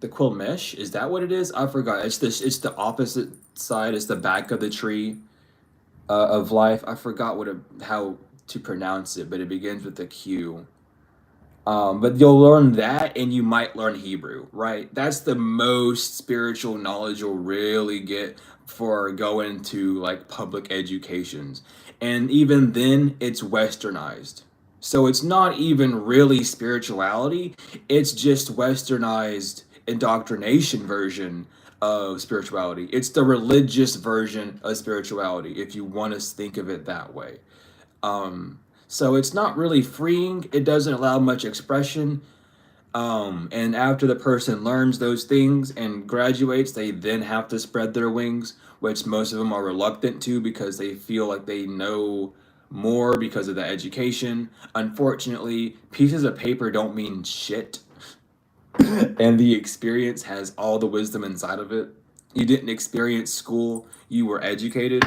The Quilmesh? Is that what it is? I forgot. It's the opposite side. It's the back of the tree of life. I forgot how to pronounce it, but it begins with a Q. But you'll learn that, and you might learn Hebrew, right? That's the most spiritual knowledge you'll really get for going to like public educations. And even then, it's westernized. So it's not even really spirituality, it's just westernized indoctrination version of spirituality. It's the religious version of spirituality, if you want to think of it that way. So it's not really freeing. It doesn't allow much expression. And after the person learns those things and graduates, they then have to spread their wings, which most of them are reluctant to because they feel like they know more because of the education. Unfortunately, pieces of paper don't mean shit, and the experience has all the wisdom inside of it. You didn't experience school, you were educated,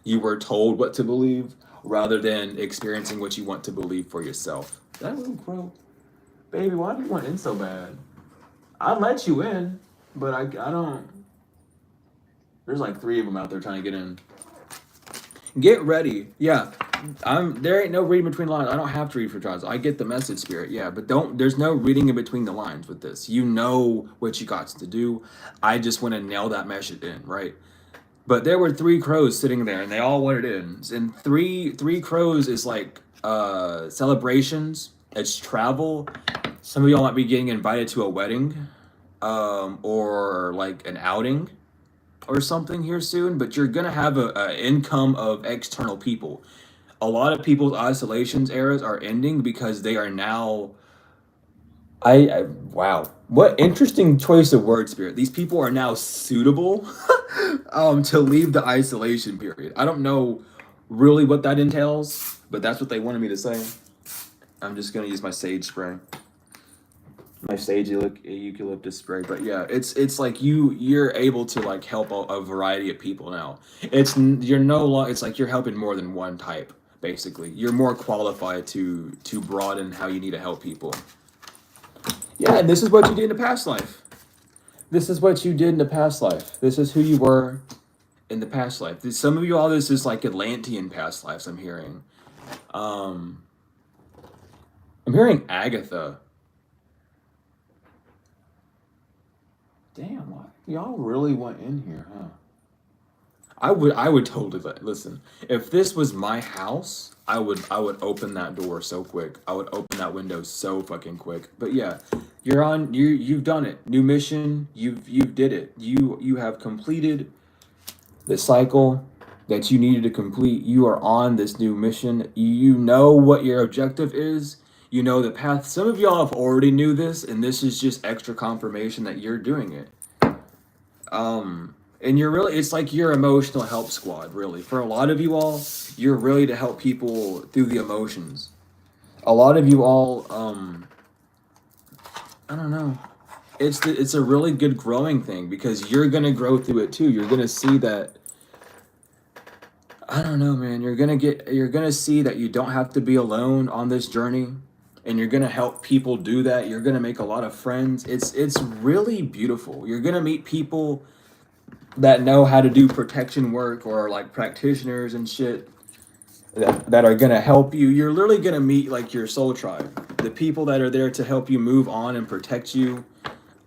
you were told what to believe rather than experiencing what you want to believe for yourself. That little crow. Baby, why do you want in so bad? I'd let you in, but I don't. There's like 3 of them out there trying to get in. Get ready. Yeah. There ain't no reading between lines. I don't have to read for trials. I get the message, spirit. Yeah, but there's no reading in between the lines with this. You know what you got to do. I just want to nail that message in, right? But there were 3 crows sitting there, and they all wanted in. And three crows is like celebrations. It's travel. Some of y'all might be getting invited to a wedding, or like an outing, or something here soon. But you're gonna have a income of external people. A lot of people's isolations eras are ending because they are now. Wow, what interesting choice of word, spirit. These people are now suitable to leave the isolation period. I don't know really what that entails, but that's what they wanted me to say. I'm just gonna use my sage spray, my sage eucalyptus spray. But yeah, it's like you're able to like help a variety of people now. You're no longer. It's like you're helping more than one type. Basically, you're more qualified to broaden how you need to help people. Yeah, and this is what you did in the past life. This is what you did in the past life. This is who you were in the past life. Some of you all this is like Atlantean past lives. I'm hearing. I'm hearing Agatha. Damn, why y'all really went in here, huh? I would totally listen. If this was my house, I would open that door so quick. I would open that window so fucking quick. But yeah, you've done it. New mission. You've did it. You have completed the cycle that you needed to complete. You are on this new mission. You know what your objective is. You know the path. Some of y'all have already knew this, and this is just extra confirmation that you're doing it. And it's like your emotional help squad, really. For a lot of you all, you're really to help people through the emotions. A lot of you all, I don't know. It's a really good growing thing because you're gonna grow through it too. You're gonna see that. I don't know, man. You're gonna see that you don't have to be alone on this journey, and you're gonna help people do that. You're gonna make a lot of friends. It's really beautiful. You're gonna meet people that know how to do protection work or like practitioners and shit that are gonna help you. You're literally gonna meet like your soul tribe, the people that are there to help you move on and protect you,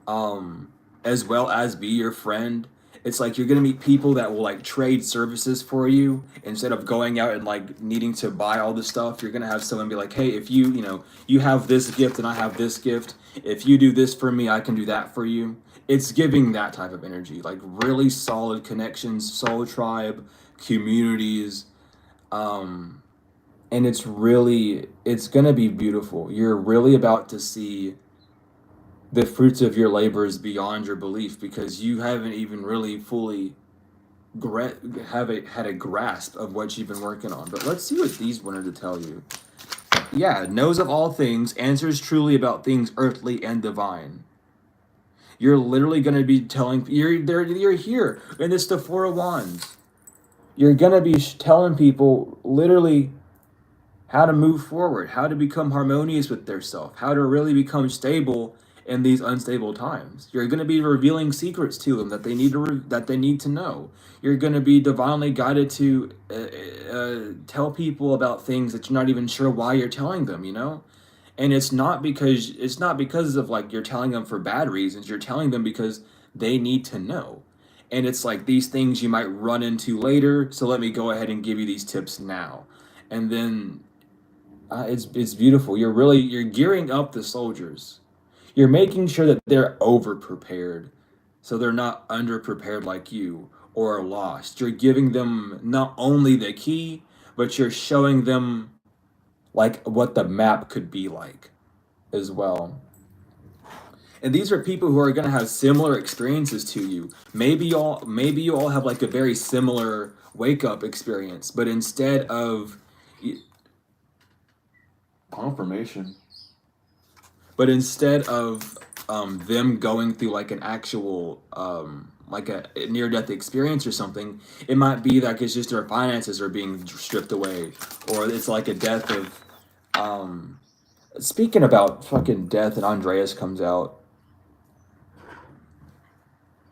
as well as be your friend. It's like you're gonna meet people that will like trade services for you instead of going out and like needing to buy all the stuff. You're gonna have someone be like, hey, if you have this gift and I have this gift, if you do this for me, I can do that for you. It's giving that type of energy, like really solid connections, soul tribe, communities, and it's gonna be beautiful. You're really about to see the fruits of your labors beyond your belief because you haven't even really fully had a grasp of what you've been working on. But let's see what these wanted to tell you. Yeah, knows of all things, answers truly about things earthly and divine. You're literally going to be telling you're there. You're here, and it's the Four of Wands. You're going to be telling people literally how to move forward, how to become harmonious with their self, how to really become stable in these unstable times. You're going to be revealing secrets to them that they need to know. You're going to be divinely guided to tell people about things that you're not even sure why you're telling them. And it's not because of like you're telling them for bad reasons. You're telling them because they need to know. And it's like these things you might run into later, so let me go ahead and give you these tips now. And then it's beautiful. You're gearing up the soldiers. You're making sure that they're over prepared, so they're not under prepared like you or lost. You're giving them not only the key, but you're showing them like what the map could be like as well. And these are people who are going to have similar experiences to you. Maybe you all have like a very similar wake up experience, but instead of confirmation. But instead of them going through like an actual like a near death experience or something, it might be like it's just their finances are being stripped away, or it's like a death of. Speaking about fucking death, and Andreas comes out.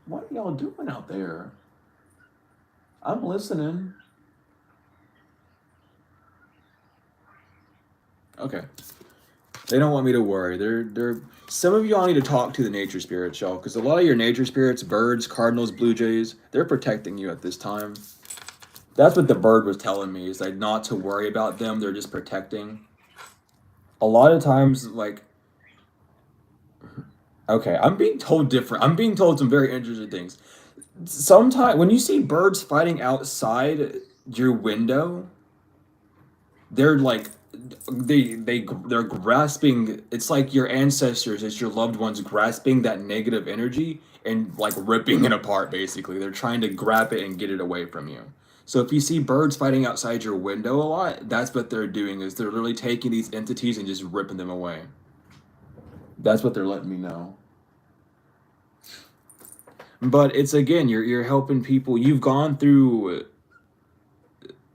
What are y'all doing out there? I'm listening. Okay. They don't want me to worry. They're some of y'all need to talk to the nature spirits, y'all, because a lot of your nature spirits, birds, cardinals, blue jays, they're protecting you at this time. That's what the bird was telling me, is like not to worry about them. They're just protecting. A lot of times, like, okay, I'm being told different. I'm being told some very interesting things. Sometimes when you see birds fighting outside your window, they're like they're grasping. It's like your ancestors, it's your loved ones grasping that negative energy and like ripping it apart. Basically, they're trying to grab it and get it away from you. So if you see birds fighting outside your window a lot, that's what they're doing, is they're literally taking these entities and just ripping them away. That's what they're letting me know. But it's, again, you're helping people. You've gone through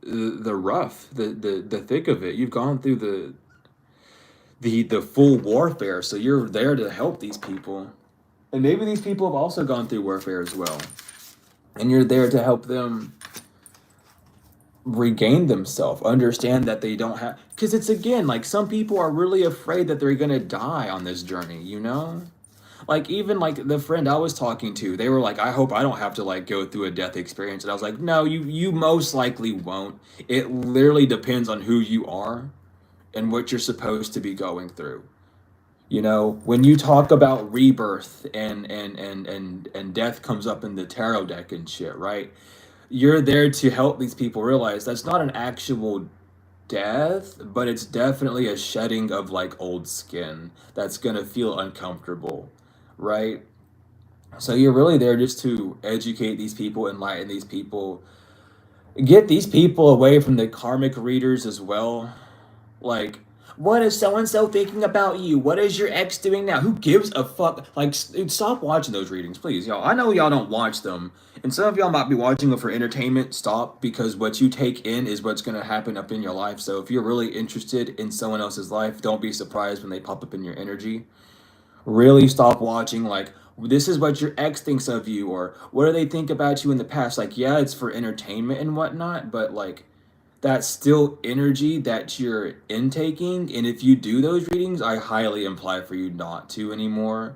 the rough, the thick of it. You've gone through the full warfare, so you're there to help these people. And maybe these people have also gone through warfare as well, and you're there to help them regain themselves, understand that they don't have, because it's, again, like some people are really afraid that they're gonna die on this journey. Like, even like the friend I was talking to, they were like, I hope I don't have to like go through a death experience. And I was like, no, you most likely won't. It literally depends on who you are and what you're supposed to be going through. When you talk about rebirth and death comes up in the tarot deck and shit, right? You're there to help these people realize that's not an actual death, but it's definitely a shedding of like old skin that's gonna feel uncomfortable, right? So you're really there just to educate these people, enlighten these people, get these people away from the karmic readers as well. Like, what is so and so thinking about you? What is your ex doing now? Who gives a fuck? Like, stop watching those readings, please, y'all. I know y'all don't watch them, and some of y'all might be watching them for entertainment. Stop, because what you take in is what's gonna happen up in your life. So if you're really interested in someone else's life, don't be surprised when they pop up in your energy. Really stop watching, like, this is what your ex thinks of you, or what do they think about you in the past. Like, yeah, it's for entertainment and whatnot, but like, that's still energy that you're intaking. And if you do those readings, I highly imply for you not to anymore,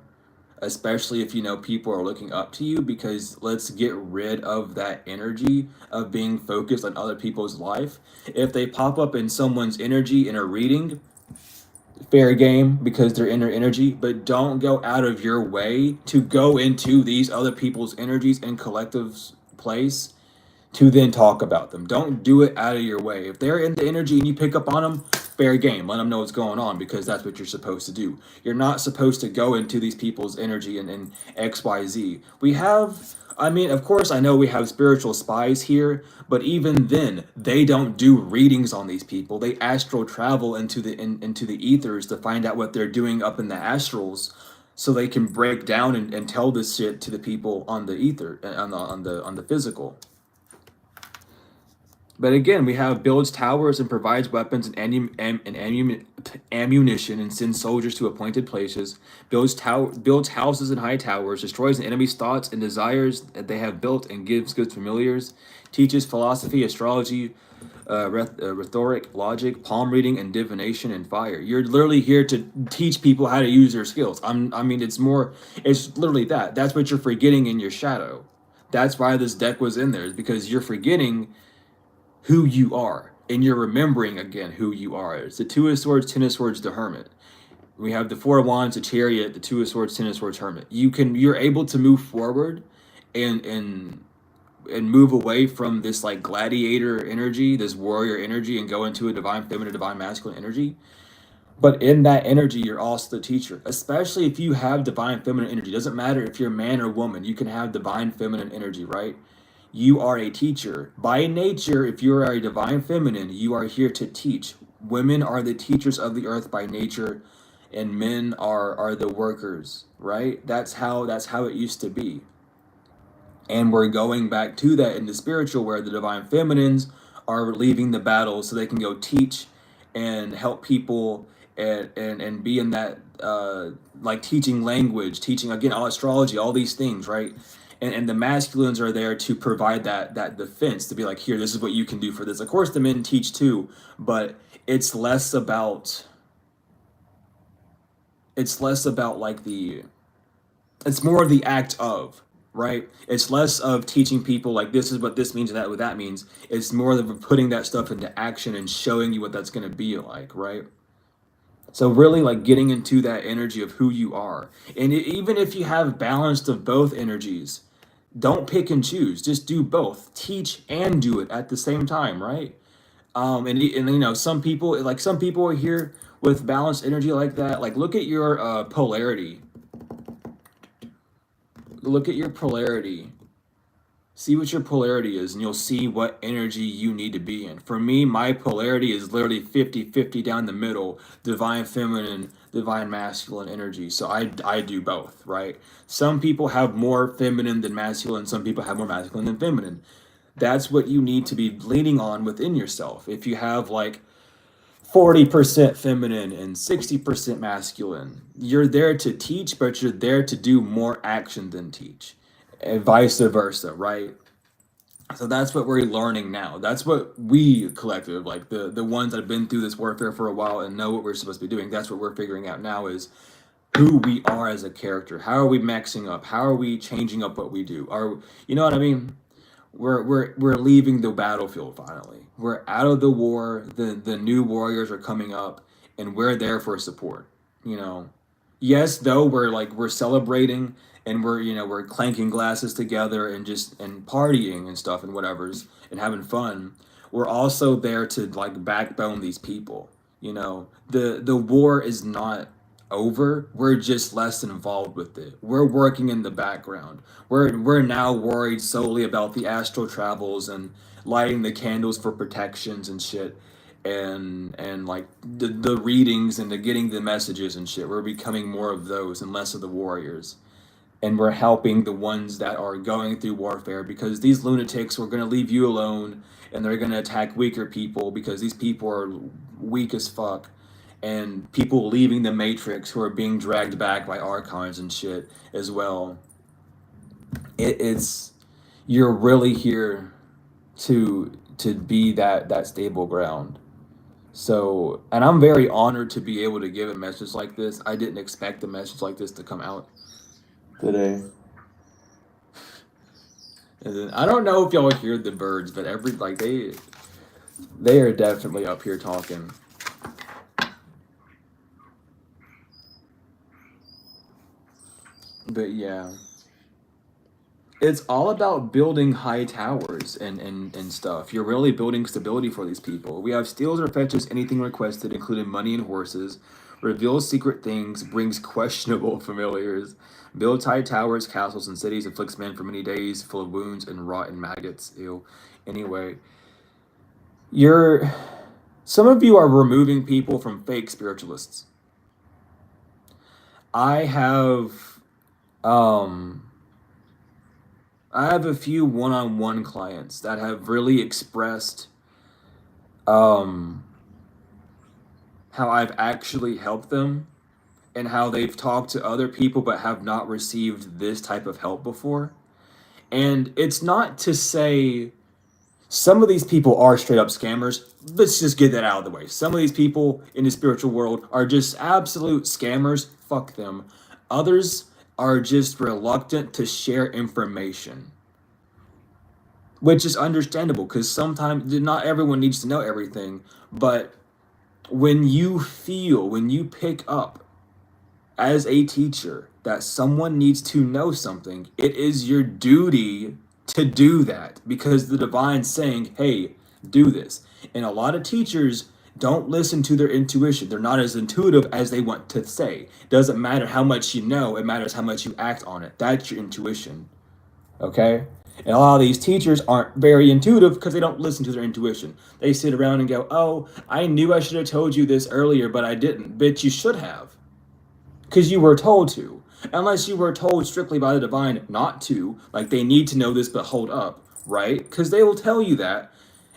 especially if people are looking up to you, because let's get rid of that energy of being focused on other people's life. If they pop up in someone's energy in a reading, fair game, because they're in their energy, but don't go out of your way to go into these other people's energies and collectives place to then talk about them. Don't do it out of your way. If they're in the energy and you pick up on them, fair game. Let them know what's going on, because that's what you're supposed to do. You're not supposed to go into these people's energy and XYZ. We have, I mean, of course, I know we have spiritual spies here, but even then, they don't do readings on these people. They astral travel into the ethers to find out what they're doing up in the astrals, so they can break down and tell this shit to the people on the ether, on the physical. But again, we have builds towers and provides weapons and ammunition and sends soldiers to appointed places. Builds houses and high towers. Destroys an enemy's thoughts and desires that they have built and gives good familiars. Teaches philosophy, astrology, rhetoric, logic, palm reading, and divination and fire. You're literally here to teach people how to use their skills. I mean, it's literally that. That's what you're forgetting in your shadow. That's why this deck was in there, is because you're forgetting who you are, and you're remembering again who you are. It's the Two of Swords, Ten of Swords, the Hermit. We have the Four of Wands, the Chariot, the Two of Swords, Ten of Swords, Hermit. You're able to move forward and move away from this like gladiator energy, this warrior energy, and go into a divine feminine, divine masculine energy. But in that energy, you're also the teacher, especially if you have divine feminine energy. Doesn't matter if you're man or woman, you can have divine feminine energy, right? You are a teacher. By nature, if you are a divine feminine, you are here to teach. Women are the teachers of the earth by nature, and men are the workers, right? That's how it used to be. And we're going back to that in the spiritual, where the divine feminines are leaving the battle so they can go teach and help people and be in that like teaching language, teaching again all astrology, all these things, right? And the masculines are there to provide that defense, to be like, here, this is what you can do for this. Of course the men teach too, but it's less about like it's more of the act of, right? It's less of teaching people like, this is what this means and that what that means. It's more of putting that stuff into action and showing you what that's going to be like, right? So really like getting into that energy of who you are. And even if you have balanced of both energies, don't pick and choose. Just do both. Teach and do it at the same time, right? And you know, some people are here with balanced energy like that. Like look at your polarity. Look at your polarity. See what your polarity is, and you'll see what energy you need to be in. For me, my polarity is literally 50-50 down the middle, divine feminine, divine masculine energy. So I do both, right? Some people have more feminine than masculine, some people have more masculine than feminine. That's what you need to be leaning on within yourself. If you have like 40% feminine and 60% masculine, you're there to teach, but you're there to do more action than teach, and vice versa, right? So that's what we're learning now. That's what we collective, like the ones that have been through this warfare for a while and know what we're supposed to be doing, that's what we're figuring out now, is who we are as a character. How are we maxing up? How are we changing up what we do? Are, you know what I mean? We're leaving the battlefield finally. We're out of the war. The new warriors are coming up, and we're there for support. You know, yes, though we're celebrating, and we're clanking glasses together and just and partying and stuff and whatever's and having fun. We're also there to like backbone these people. You know, the war is not over. We're just less involved with it. We're working in the background. We're now worried solely about the astral travels and lighting the candles for protections and shit, and like the readings and the getting the messages and shit. We're becoming more of those and less of the warriors. And we're helping the ones that are going through warfare, because these lunatics were going to leave you alone, and they're going to attack weaker people because these people are weak as fuck, and people leaving the matrix who are being dragged back by archons and shit as well. It's you're really here to be that stable ground. So, and I'm very honored to be able to give a message like this. I didn't expect a message like this to come out today. And then I don't know if y'all hear the birds, but they are definitely up here talking. But yeah. It's all about building high towers and stuff. You're really building stability for these people. We have steals or fetches anything requested, including money and horses, reveals secret things, brings questionable familiars, builds high towers, castles, and cities, afflicts men for many days, full of wounds and rot and maggots. Ew. Anyway, you're some of you are removing people from fake spiritualists. I have um I have a few one-on-one clients that have really expressed um, how I've actually helped them and how they've talked to other people but have not received this type of help before. And it's not to say some of these people are straight up scammers. Let's just get that out of the way. Some of these people in the spiritual world are just absolute scammers. Fuck them. Others are just reluctant to share information, which is understandable because sometimes not everyone needs to know everything. But when you pick up as a teacher that someone needs to know something, it is your duty to do that because the divine's saying, hey, do this. And a lot of teachers don't listen to their intuition. They're not as intuitive as they want to say. Doesn't matter how much you know, it matters how much you act on it. That's your intuition. Okay? And a lot of these teachers aren't very intuitive because they don't listen to their intuition. They sit around and go, oh, I knew I should have told you this earlier, but I didn't. Bitch, you should have. Because you were told to. Unless you were told strictly by the divine not to. Like, they need to know this, but hold up. Right? Because they will tell you that.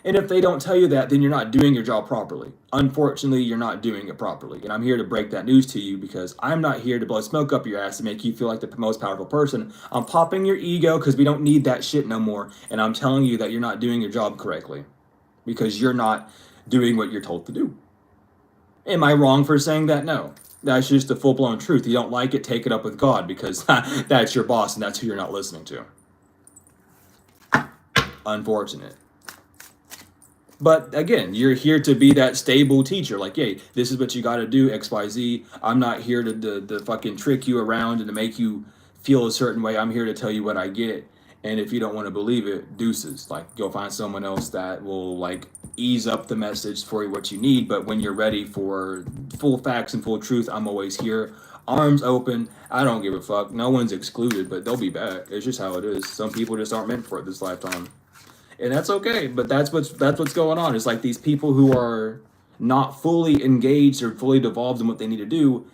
And if they don't tell you that, then you're not doing your job properly. Unfortunately, you're not doing it properly. And I'm here to break that news to you because I'm not here to blow smoke up your ass to make you feel like the most powerful person. I'm popping your ego because we don't need that shit no more. And I'm telling you that you're not doing your job correctly because you're not doing what you're told to do. Am I wrong for saying that? No. That's just the full blown truth. You don't like it, take it up with God because that's your boss and that's who you're not listening to. Unfortunate. But again, you're here to be that stable teacher. Like, hey, this is what you got to do, XYZ. I'm not here to fucking trick you around and to make you feel a certain way. I'm here to tell you what I get. And if you don't want to believe it, deuces. Like, go find someone else that will, like, ease up the message for you what you need. But when you're ready for full facts and full truth, I'm always here. Arms open. I don't give a fuck. No one's excluded, but they'll be back. It's just how it is. Some people just aren't meant for it this lifetime. And that's okay, but that's what's going on. It's like these people who are not fully engaged or fully devolved in what they need to do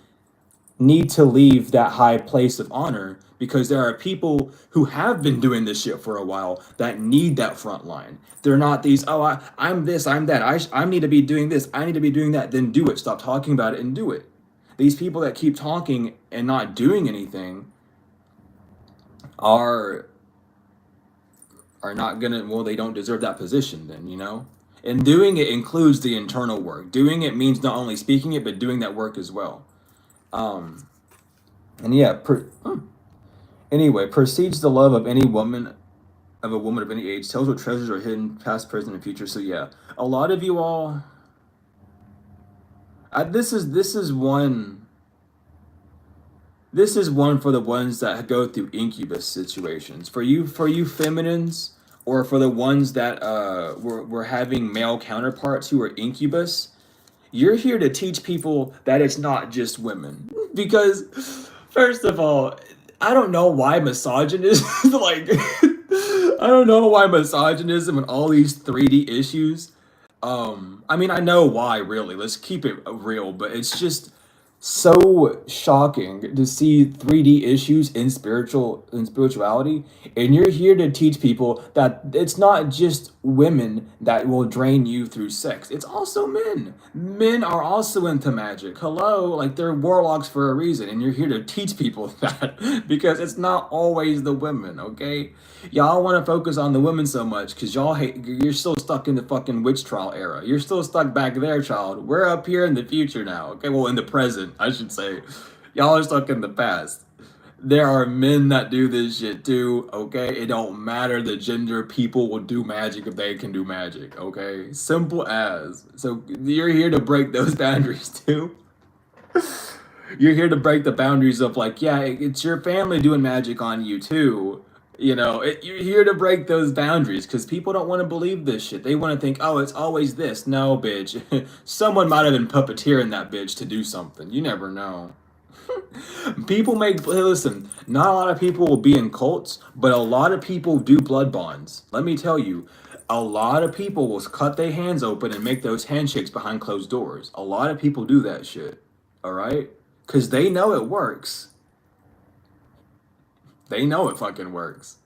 need to leave that high place of honor because there are people who have been doing this shit for a while that need that front line. They're not these, oh, I'm this, I'm that. I need to be doing this. I need to be doing that. Then do it. Stop talking about it and do it. These people that keep talking and not doing anything are not gonna, well, they don't deserve that position then, you know? And doing it includes the internal work. Doing it means not only speaking it, but doing that work as well. Um, and yeah, anyway, precedes the love of any woman, of a woman of any age, tells what treasures are hidden, past, present, and future. So yeah, a lot of you all, this is one for the ones that go through incubus situations. For you feminines, or for the ones that were having male counterparts who are incubus, you're here to teach people that it's not just women. Because first of all, I don't know why misogynism like I don't know why misogynism and all these 3D issues. I mean, I know why, really. Let's keep it real, but it's just so shocking to see 3D issues in spirituality, and you're here to teach people that it's not just women that will drain you through sex. It's also men. Men are also into magic. Hello, like they're warlocks for a reason, and you're here to teach people that because it's not always the women, okay? Y'all want to focus on the women so much because y'all hate, you're still stuck in the fucking witch trial era. You're still stuck back there, child. We're up here in the future now, okay? Well, in the present, I should say. Y'all are stuck in the past. There are men that do this shit too, okay? It don't matter the gender. People will do magic if they can do magic, okay? Simple as. So you're here to break those boundaries too. You're here to break the boundaries of like, yeah, it's your family doing magic on you too, You're here to break those boundaries because people don't want to believe this shit. They want to think, oh, it's always this. No, bitch. Someone might have been puppeteering that bitch to do something. You never know. Listen, not a lot of people will be in cults, but a lot of people do blood bonds. Let me tell you, a lot of people will cut their hands open and make those handshakes behind closed doors. A lot of people do that shit. All right? Because they know it works. They know it fucking works.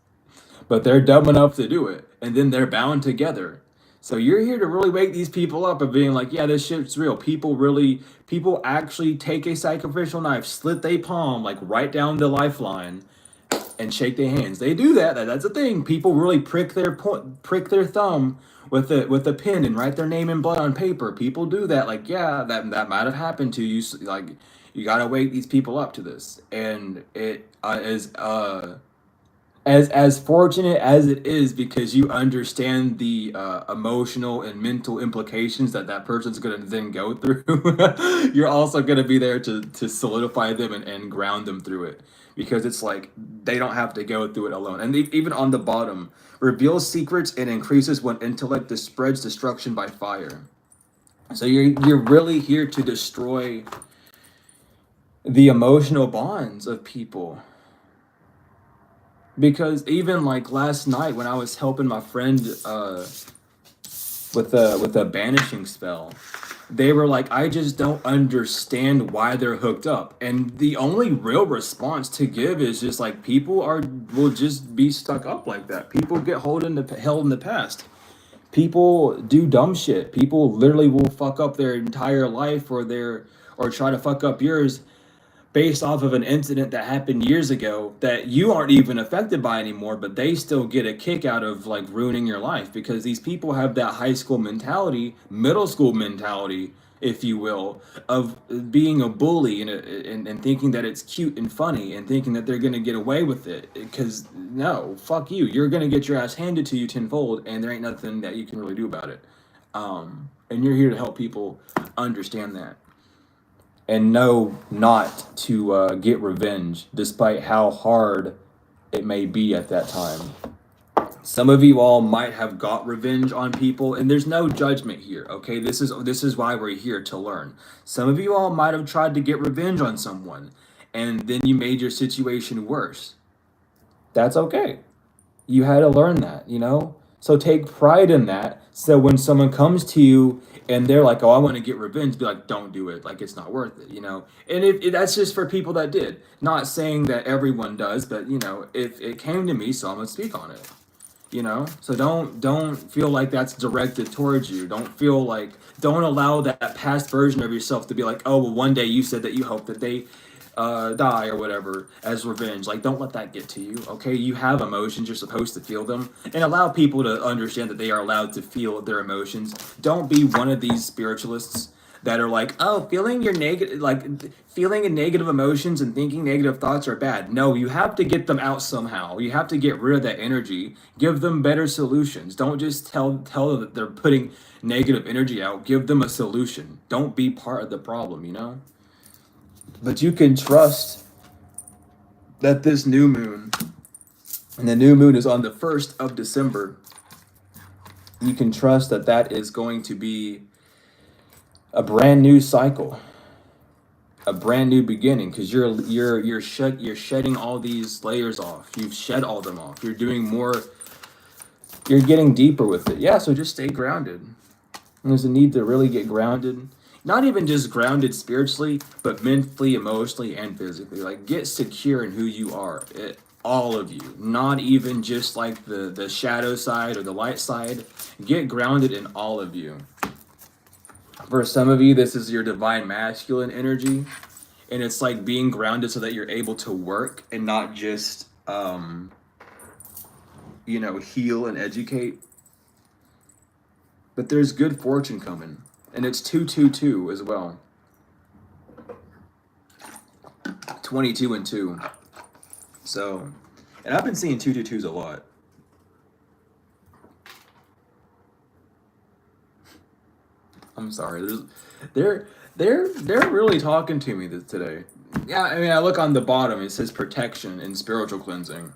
But they're dumb enough to do it. And then they're bound together. So you're here to really wake these people up of being like, yeah, this shit's real. People actually take a sacrificial knife, slit their palm, like right down the lifeline, and shake their hands. They do that. That's a thing. People really prick their thumb with a pen and write their name in blood on paper. People do that. Like, yeah, that might have happened to you. Like, you gotta wake these people up to this, and it is as fortunate as it is because you understand the emotional and mental implications that person's going to then go through. You're also going to be there to solidify them and ground them through it, because it's like they don't have to go through it alone. And even on the bottom, reveals secrets and increases when intellect spreads destruction by fire. So you're really here to destroy the emotional bonds of people. Because even like last night when I was helping my friend with a banishing spell, they were like, I just don't understand why they're hooked up. And the only real response to give is just like will just be stuck up like that. People get held in the past. People do dumb shit. People literally will fuck up their entire life or try to fuck up yours based off of an incident that happened years ago that you aren't even affected by anymore, but they still get a kick out of like ruining your life, because these people have that high school mentality, middle school mentality, if you will, of being a bully and thinking that it's cute and funny and thinking that they're going to get away with it. Because no, fuck you. You're going to get your ass handed to you tenfold, and there ain't nothing that you can really do about it. And you're here to help people understand that and know not to get revenge, despite how hard it may be at that time. Some of you all might have got revenge on people, and there's no judgment here, okay? This is why we're here to learn. Some of you all might have tried to get revenge on someone, and then you made your situation worse. That's okay. You had to learn that. So take pride in that. So when someone comes to you and they're like, oh, I want to get revenge, be like, don't do it. Like, it's not worth it. And that's just for people that did. Not saying that everyone does, but, if it came to me, so I'm going to speak on it. So don't feel like that's directed towards you. Don't allow that past version of yourself to be like, oh, well, one day you said that you hope that they die or whatever as revenge. Like, don't let that get to you, okay? You have emotions, you're supposed to feel them, and allow people to understand that they are allowed to feel their emotions. Don't be one of these spiritualists that are like, oh, feeling in negative emotions and thinking negative thoughts are bad. No, you have to get them out somehow. You have to get rid of that energy. Give them better solutions. Don't just tell them that they're putting negative energy out. Give them a solution. Don't be part of the problem. But you can trust that this new moon, and the new moon is on the 1st of December, you can trust that that is going to be a brand new cycle, a brand new beginning, because you're shedding all these layers off. You've shed all them off. You're doing more. You're getting deeper with it. Yeah, so just stay grounded. And there's a need to really get grounded. Not even just grounded spiritually, but mentally, emotionally, and physically. Like, get secure in who you are. All of you. Not even just like the shadow side or the light side. Get grounded in all of you. For some of you, this is your divine masculine energy. And it's like being grounded so that you're able to work and not just, heal and educate. But there's good fortune coming. And it's 222 as well. 22 and 2. So, and I've been seeing 222s a lot. I'm sorry. They're really talking to me today. Yeah, I mean, I look on the bottom. It says protection and spiritual cleansing.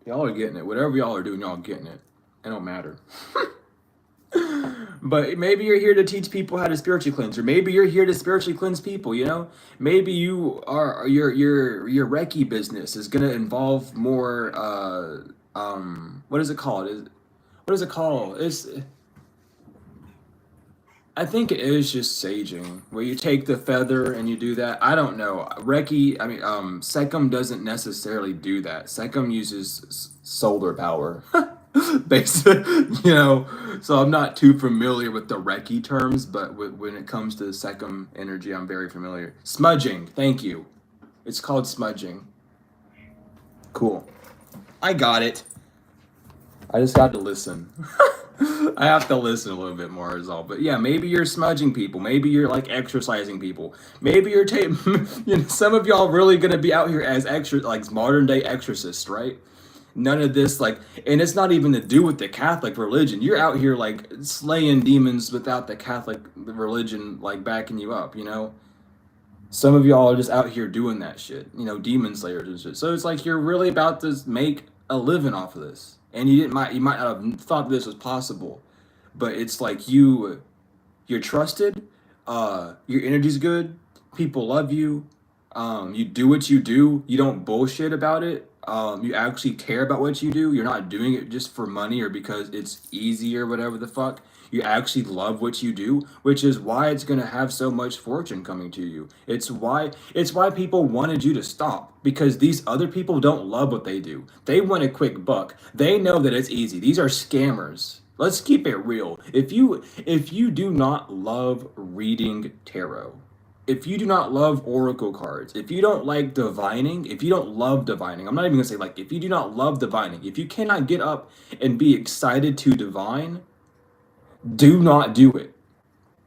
Y'all are getting it. Whatever y'all are doing, y'all getting it. It don't matter. But maybe you're here to teach people how to spiritually cleanse, or maybe you're here to spiritually cleanse people. You know, maybe you are your Reiki business is gonna involve more. What is it called? What is it called? It's I think it is just saging, where you take the feather and you do that. I don't know. Reiki, I mean, Sekum doesn't necessarily do that. Sekum uses solar power, basically, you know. So I'm not too familiar with the Reiki terms, but when it comes to Sekum energy, I'm very familiar. Smudging, thank you. It's called smudging. Cool. I got it. I just got to listen. I have to listen a little bit more is all. But yeah, maybe you're smudging people. Maybe you're like exercising people. Maybe you're you know, some of y'all really gonna be out here as like modern day exorcists, right? None of this like, and it's not even to do with the Catholic religion. You're out here like slaying demons without the Catholic religion like backing you up, you know? Some of y'all are just out here doing that shit, you know, demon slayers and shit. So it's like you're really about to make a living off of this, and you might not have thought this was possible, but it's like you're trusted, your energy's good, people love you, you do what you do, you don't bullshit about it, you actually care about what you do. You're not doing it just for money or because it's easy or whatever the fuck. You actually love what you do, which is why it's gonna have so much fortune coming to you. It's why people wanted you to stop, because these other people don't love what they do. They want a quick buck. They know that it's easy. These are scammers. Let's keep it real. If you do not love reading tarot, if you do not love oracle cards, if you don't like divining, if you don't love divining, I'm not even gonna say like, if you do not love divining, if you cannot get up and be excited to divine, do not do it,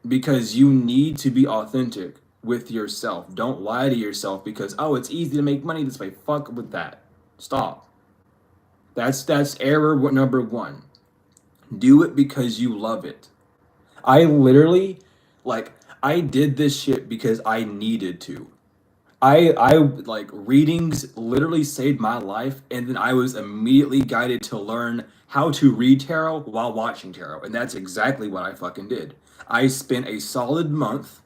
because you need to be authentic with yourself. Don't lie to yourself because, oh, it's easy to make money this way. Fuck with that. Stop. That's error number one. Do it because you love it. I literally, like, I did this shit because I needed to. I like, readings literally saved my life, and then I was immediately guided to learn how to read tarot while watching tarot, and that's exactly what I fucking did. I spent a solid month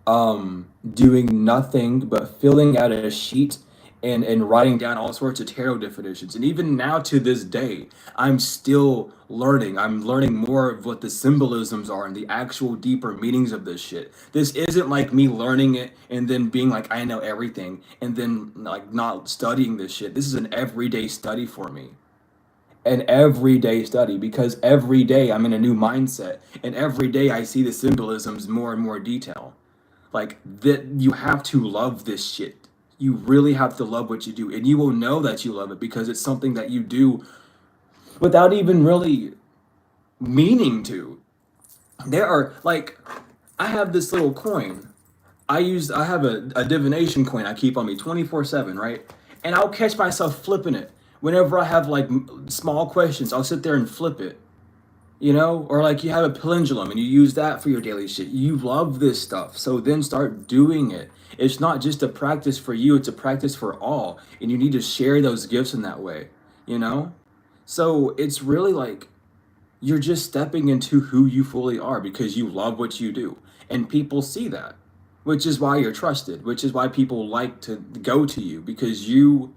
doing nothing but filling out a sheet and writing down all sorts of tarot definitions. And even now to this day, I'm still learning. I'm learning more of what the symbolisms are and the actual deeper meanings of this shit. This isn't like me learning it and then being like, I know everything, and then like not studying this shit. This is an everyday study for me. An everyday study, because every day I'm in a new mindset, and every day I see the symbolisms more and more detail. Like, that, you have to love this shit. You really have to love what you do, and you will know that you love it because it's something that you do without even really meaning to. There are like, I have this little coin. I have a divination coin I keep on me 24/7, right? And I'll catch myself flipping it whenever I have like small questions. I'll sit there and flip it, you know. Or like, you have a pendulum and you use that for your daily shit. You love this stuff, so then start doing it. It's not just a practice for you, it's a practice for all, and you need to share those gifts in that way, you know. So it's really like, you're just stepping into who you fully are because you love what you do, and people see that, which is why you're trusted, which is why people like to go to you, because you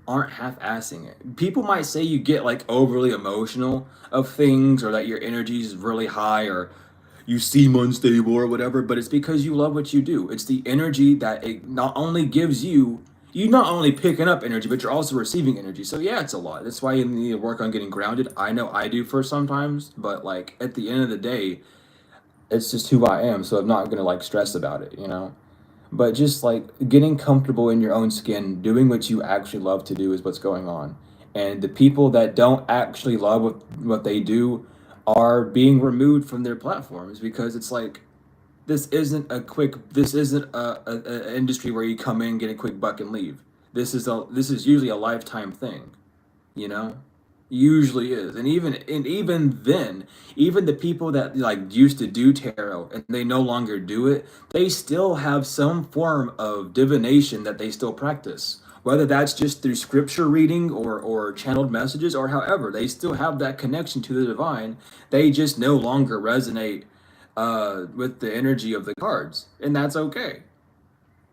aren't half-assing it. People might say you get like overly emotional of things, or that your energy is really high, or you seem unstable or whatever, but it's because you love what you do. It's the energy that it not only gives you, you not only picking up energy, but you're also receiving energy. So yeah, it's a lot. That's why you need to work on getting grounded. I know I do for sometimes, but like, at the end of the day, it's just who I am. So I'm not gonna like stress about it, you know? But just like getting comfortable in your own skin, doing what you actually love to do is what's going on. And the people that don't actually love what they do are being removed from their platforms, because it's like, this isn't a industry where you come in, get a quick buck and leave. This is usually a lifetime thing, you know? Usually is. And even then, even the people that like used to do tarot and they no longer do it, they still have some form of divination that they still practice. whether that's just through scripture reading or channeled messages or however, they still have that connection to the divine. They just no longer resonate with the energy of the cards, and that's okay.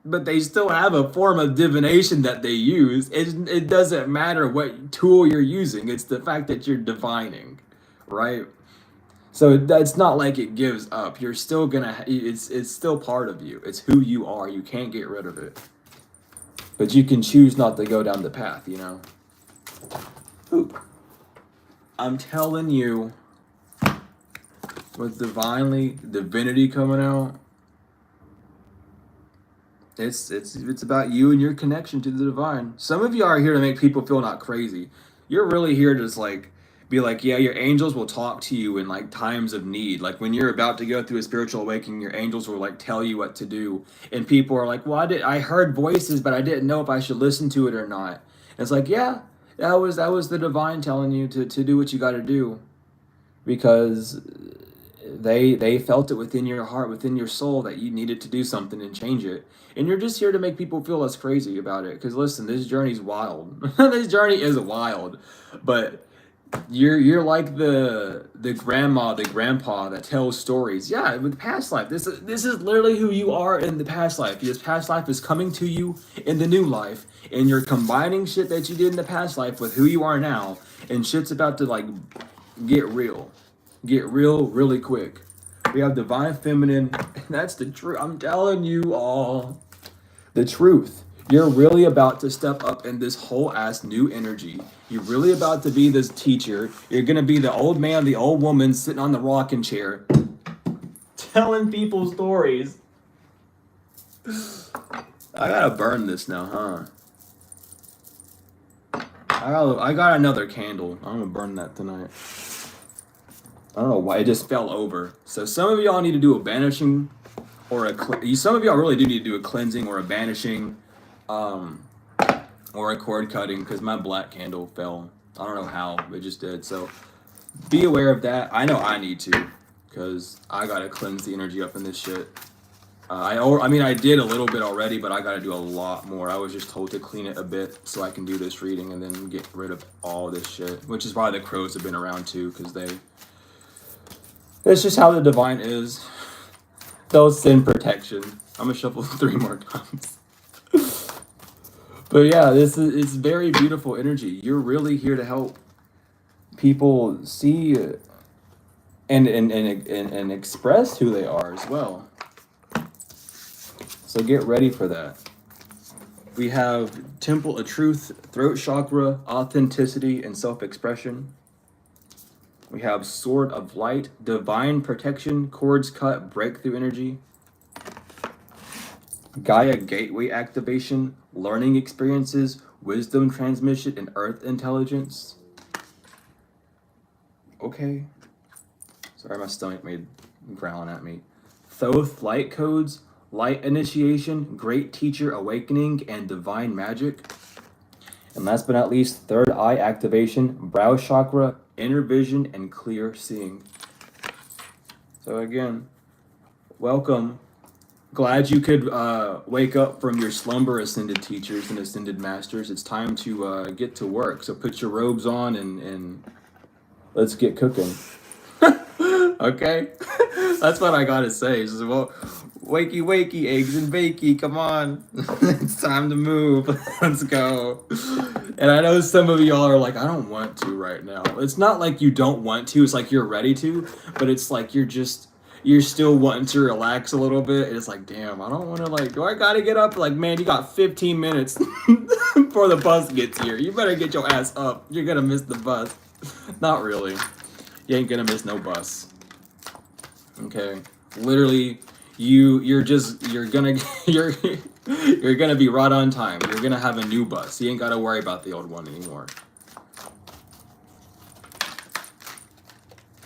But they still have a form of divination that they use. It doesn't matter what tool you're using. It's the fact that you're divining, right? So it's not like it gives up. You're still gonna. It's still part of you. It's who you are. You can't get rid of it. But you can choose not to go down the path. You know. Ooh. I'm telling you, with divinity coming out, it's about you and your connection to the divine. Some of you are here to make people feel not crazy. You're really here to just like be like, yeah, your angels will talk to you in like times of need. Like when you're about to go through a spiritual awakening, your angels will like tell you what to do. And people are like, well, I heard voices, but I didn't know if I should listen to it or not. And it's like, yeah, that was the divine telling you to do what you got to do, because they felt it within your heart, within your soul, that you needed to do something and change it. And you're just here to make people feel less crazy about it. Because listen, this journey's wild. This journey is wild, but you're like the grandma, the grandpa that tells stories. Yeah, with past life. This is literally who you are in the past life. This past life is coming to you in the new life, and you're combining shit that you did in the past life with who you are now, and shit's about to like get real. Get real really quick. We have divine feminine. That's the truth. I'm telling you all the truth. You're really about to step up in this whole ass new energy. You're really about to be this teacher. You're going to be the old man, the old woman sitting on the rocking chair telling people stories. I gotta burn this now, huh? I got another candle. I'm gonna burn that tonight. I don't know why it just fell over. So some of y'all need to do a banishing, or some of y'all really do need to do a cleansing or a banishing, or a cord cutting, because my black candle fell. I don't know how, it just did. So be aware of that. I know I need to, because I gotta cleanse the energy up in this shit. I mean, I did a little bit already, but I gotta do a lot more. I was just told to clean it a bit so I can do this reading and then get rid of all this shit, which is why the crows have been around too, because it's just how the divine is. They'll send protection. I'm gonna shuffle 3 more times. But yeah, it's very beautiful energy. You're really here to help people see and express who they are as well. So get ready for that. We have Temple of Truth, Throat Chakra, Authenticity, and Self-Expression. We have Sword of Light, Divine Protection, Cords Cut, Breakthrough Energy. Gaia Gateway Activation, Learning Experiences, Wisdom Transmission, and Earth Intelligence. Okay. Sorry, my stomach made growling at me. Thoth Light Codes, Light Initiation, Great Teacher Awakening, and Divine Magic. And last but not least, Third Eye Activation, Brow Chakra, Inner Vision, and Clear Seeing. So again, welcome. Glad you could wake up from your slumber, Ascended Teachers and Ascended Masters. It's time to get to work. So put your robes on and let's get cooking. Okay? That's what I gotta say. Just, well, wakey, wakey, eggs and bakey, come on. It's time to move. Let's go. And I know some of y'all are like, I don't want to right now. It's not like you don't want to, it's like you're ready to, but it's like you're still wanting to relax a little bit. And it's like, damn, I don't want to, like, do I gotta get up? Like, man, you got 15 minutes before the bus gets here. You better get your ass up. You're gonna miss the bus. Not really. You ain't gonna miss no bus. Okay? Literally, you're gonna be right on time. You're gonna have a new bus. You ain't gotta worry about the old one anymore.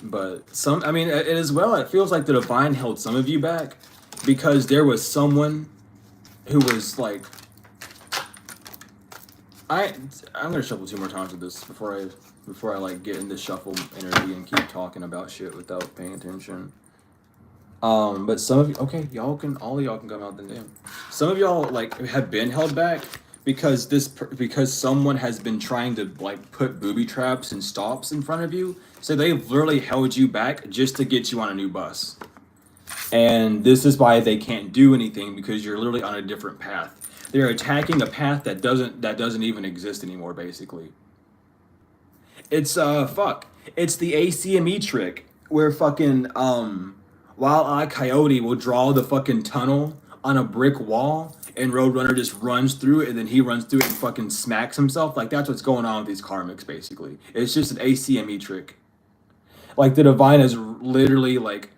But as well, it feels like the divine held some of you back because there was someone who was like, I'm gonna shuffle 2 more times with this before I like get in this shuffle energy and keep talking about shit without paying attention. But some of you, okay, all of y'all can come out then. Damn. Some of y'all like have been held back because someone has been trying to like put booby traps and stops in front of you. So they've literally held you back just to get you on a new bus. And this is why they can't do anything, because you're literally on a different path. They're attacking a path that doesn't even exist anymore, basically. It's It's the ACME trick where fucking Wild-Eye Coyote will draw the fucking tunnel on a brick wall and Roadrunner just runs through it and then he runs through it and fucking smacks himself. Like that's what's going on with these karmics, basically. It's just an ACME trick. Like the divine is literally like,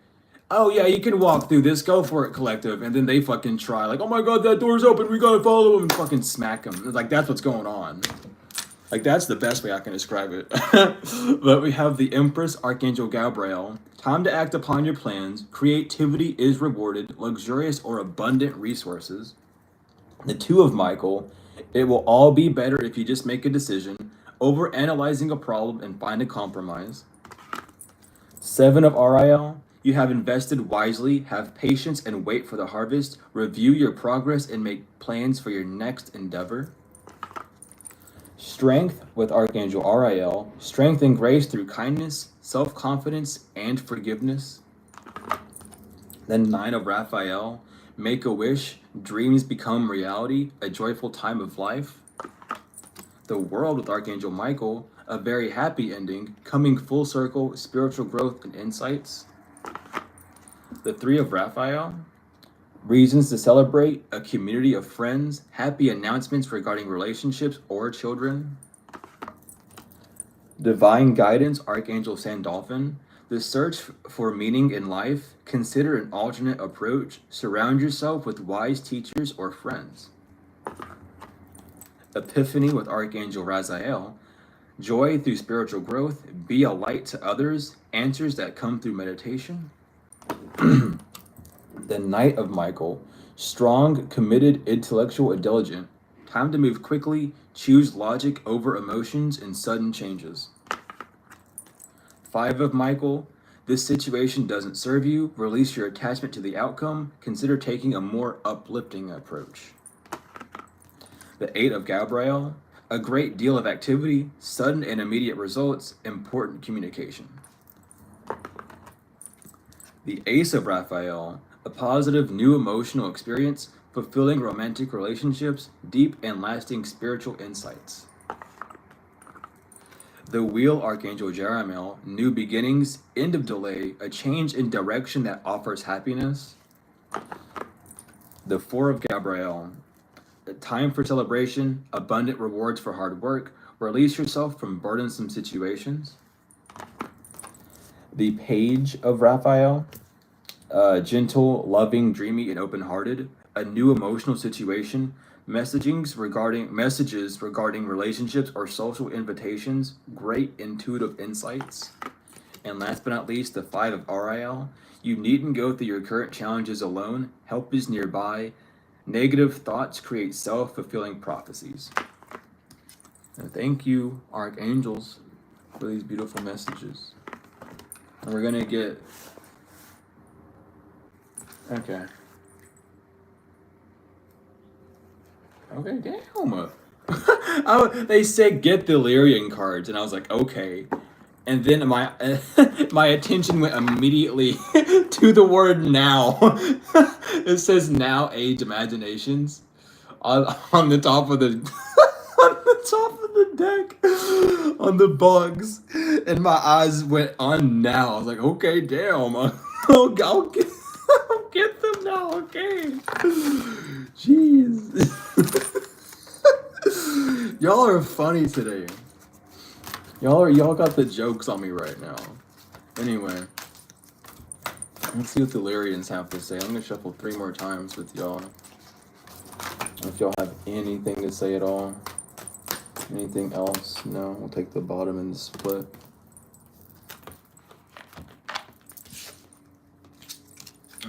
oh yeah, you can walk through this, go for it, collective, and then they fucking try, like, oh my god, that door's open, we gotta follow him, and fucking smack him. It's like, that's what's going on. Like, that's the best way I can describe it. But we have the Empress, Archangel Gabriel. Time to act upon your plans. Creativity is rewarded. Luxurious or abundant resources. The Two of Michael. It will all be better if you just make a decision. Over analyzing a problem and find a compromise. Seven of RIL. You have invested wisely. Have patience and wait for the harvest. Review your progress and make plans for your next endeavor. Strength with Archangel RIL, strength and grace through kindness, self-confidence, and forgiveness. Then Nine of Raphael, make a wish, dreams become reality, a joyful time of life. The World with Archangel Michael, a very happy ending, coming full circle, spiritual growth and insights. The Three of Raphael, reasons to celebrate, a community of friends, happy announcements regarding relationships or children. Divine guidance, Archangel Sandalphon, the search for meaning in life, consider an alternate approach, surround yourself with wise teachers or friends. Epiphany with Archangel Raziel, joy through spiritual growth, be a light to others, answers that come through meditation. The Knight of Michael, strong, committed, intellectual, and diligent. Time to move quickly, choose logic over emotions and sudden changes. Five of Michael, this situation doesn't serve you, release your attachment to the outcome, consider taking a more uplifting approach. The Eight of Gabriel, a great deal of activity, sudden and immediate results, important communication. The Ace of Raphael, a positive new emotional experience, fulfilling romantic relationships, deep and lasting spiritual insights. The Wheel, Archangel Jeremiel, new beginnings, end of delay, a change in direction that offers happiness. The Four of Gabriel, a time for celebration, abundant rewards for hard work, release yourself from burdensome situations. The Page of Raphael, gentle, loving, dreamy, and open-hearted, a new emotional situation, messages regarding relationships or social invitations, great intuitive insights. And last but not least, the Five of RIL, you needn't go through your current challenges alone, help is nearby, negative thoughts create self-fulfilling prophecies. And thank you, archangels, for these beautiful messages. And we're gonna get... Okay. Okay, damn. They said get the LeMurian cards, and I was like, okay. And then my my attention went immediately to the word now. It says now age imaginations on the top of the on the top of the deck on the bugs, and my eyes went on now. I was like, okay, damn. I'll get them now, okay. Jeez. Y'all are funny today. Y'all got the jokes on me right now. Anyway, let's see what the LeMurians have to say. I'm gonna shuffle 3 more times with y'all. If y'all have anything to say at all. Anything else? No, we'll take the bottom and the split.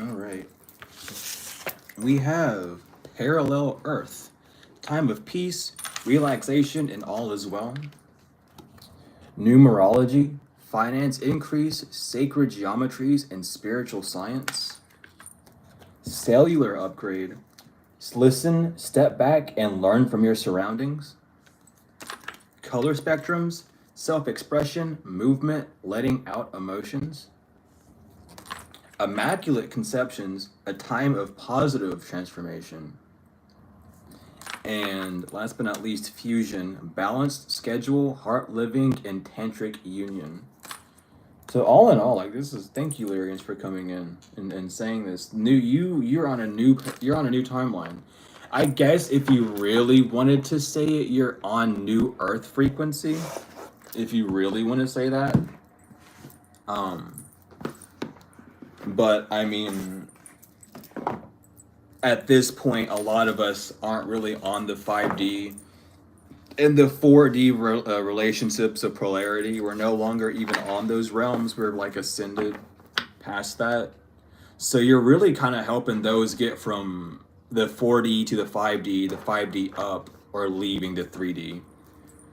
Alright. We have Parallel Earth. Time of peace, relaxation, and all is well. Numerology, finance increase, sacred geometries, and spiritual science. Cellular upgrade, Listen, step back, and learn from your surroundings. Color spectrums, self-expression, movement, letting out emotions. Immaculate conceptions, a time of positive transformation. And last but not least, fusion, balanced schedule, heart living, and tantric union. So all in all, like this is, thank you, Lyrians, for coming in and saying this. You're on a new timeline. I guess if you really wanted to say it, you're on new Earth frequency. If you really want to say that. But I mean, at this point, a lot of us aren't really on the 5D and the 4D relationships of polarity. We're no longer even on those realms. We're like ascended past that. So you're really kind of helping those get from the 4D to the 5D up, or leaving the 3D,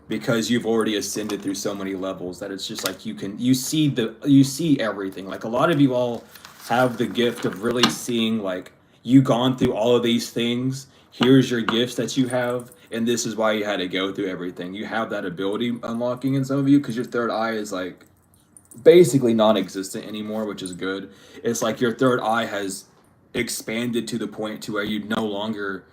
because you've already ascended through so many levels that it's just like you see everything. Like a lot of you all have the gift of really seeing, like, you gone through all of these things. Here's your gifts that you have, and this is why you had to go through everything. You have that ability unlocking in some of you because your third eye is like basically non-existent anymore, which is good. It's like your third eye has expanded to the point to where you no longer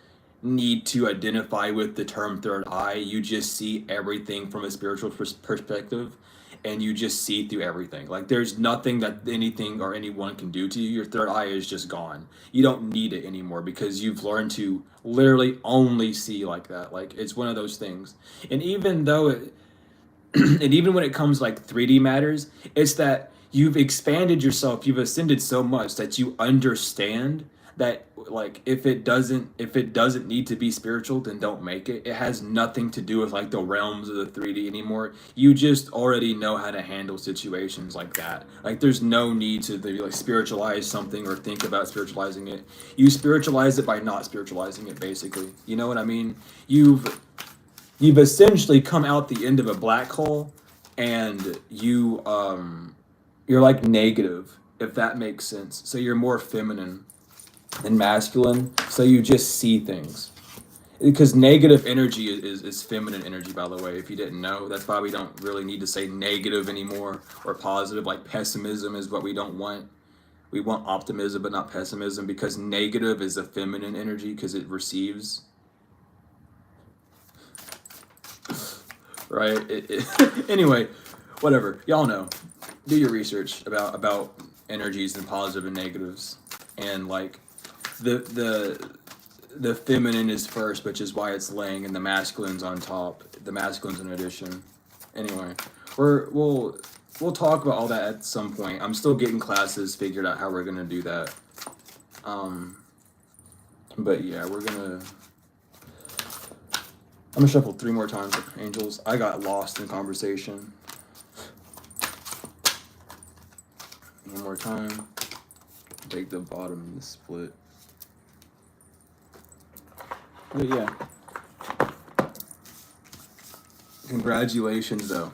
need to identify with the term third eye. You just see everything from a spiritual perspective, and you just see through everything. Like there's nothing that anything or anyone can do to you. Your third eye is just gone. You don't need it anymore because you've learned to literally only see like that. Like it's one of those things. And even though and even when it comes like 3D matters, it's that you've expanded yourself, you've ascended so much that you understand that, like, if it doesn't need to be spiritual, then don't make it. It has nothing to do with like the realms of the 3D anymore. You just already know how to handle situations like that. Like there's no need to like spiritualize something or think about spiritualizing it. You spiritualize it by not spiritualizing it, basically. You know what I mean? You've essentially come out the end of a black hole, and you're like negative, if that makes sense. So you're more feminine than masculine, so you just see things. Because negative energy is feminine energy, by the way, if you didn't know. That's why we don't really need to say negative anymore, or positive. Like pessimism is what we don't want. We want optimism but not pessimism, because negative is a feminine energy because it receives. Right? Anyway, whatever. Y'all know. Do your research about energies and positive and negatives. And like the feminine is first, which is why it's laying, and the masculine's on top. The masculine's an addition. Anyway, we'll talk about all that at some point. I'm still getting classes figured out how we're gonna do that. But yeah, I'm gonna shuffle 3 more times, angels. I got lost in conversation. 1 more time. Take the bottom and the split. But yeah. Congratulations, though,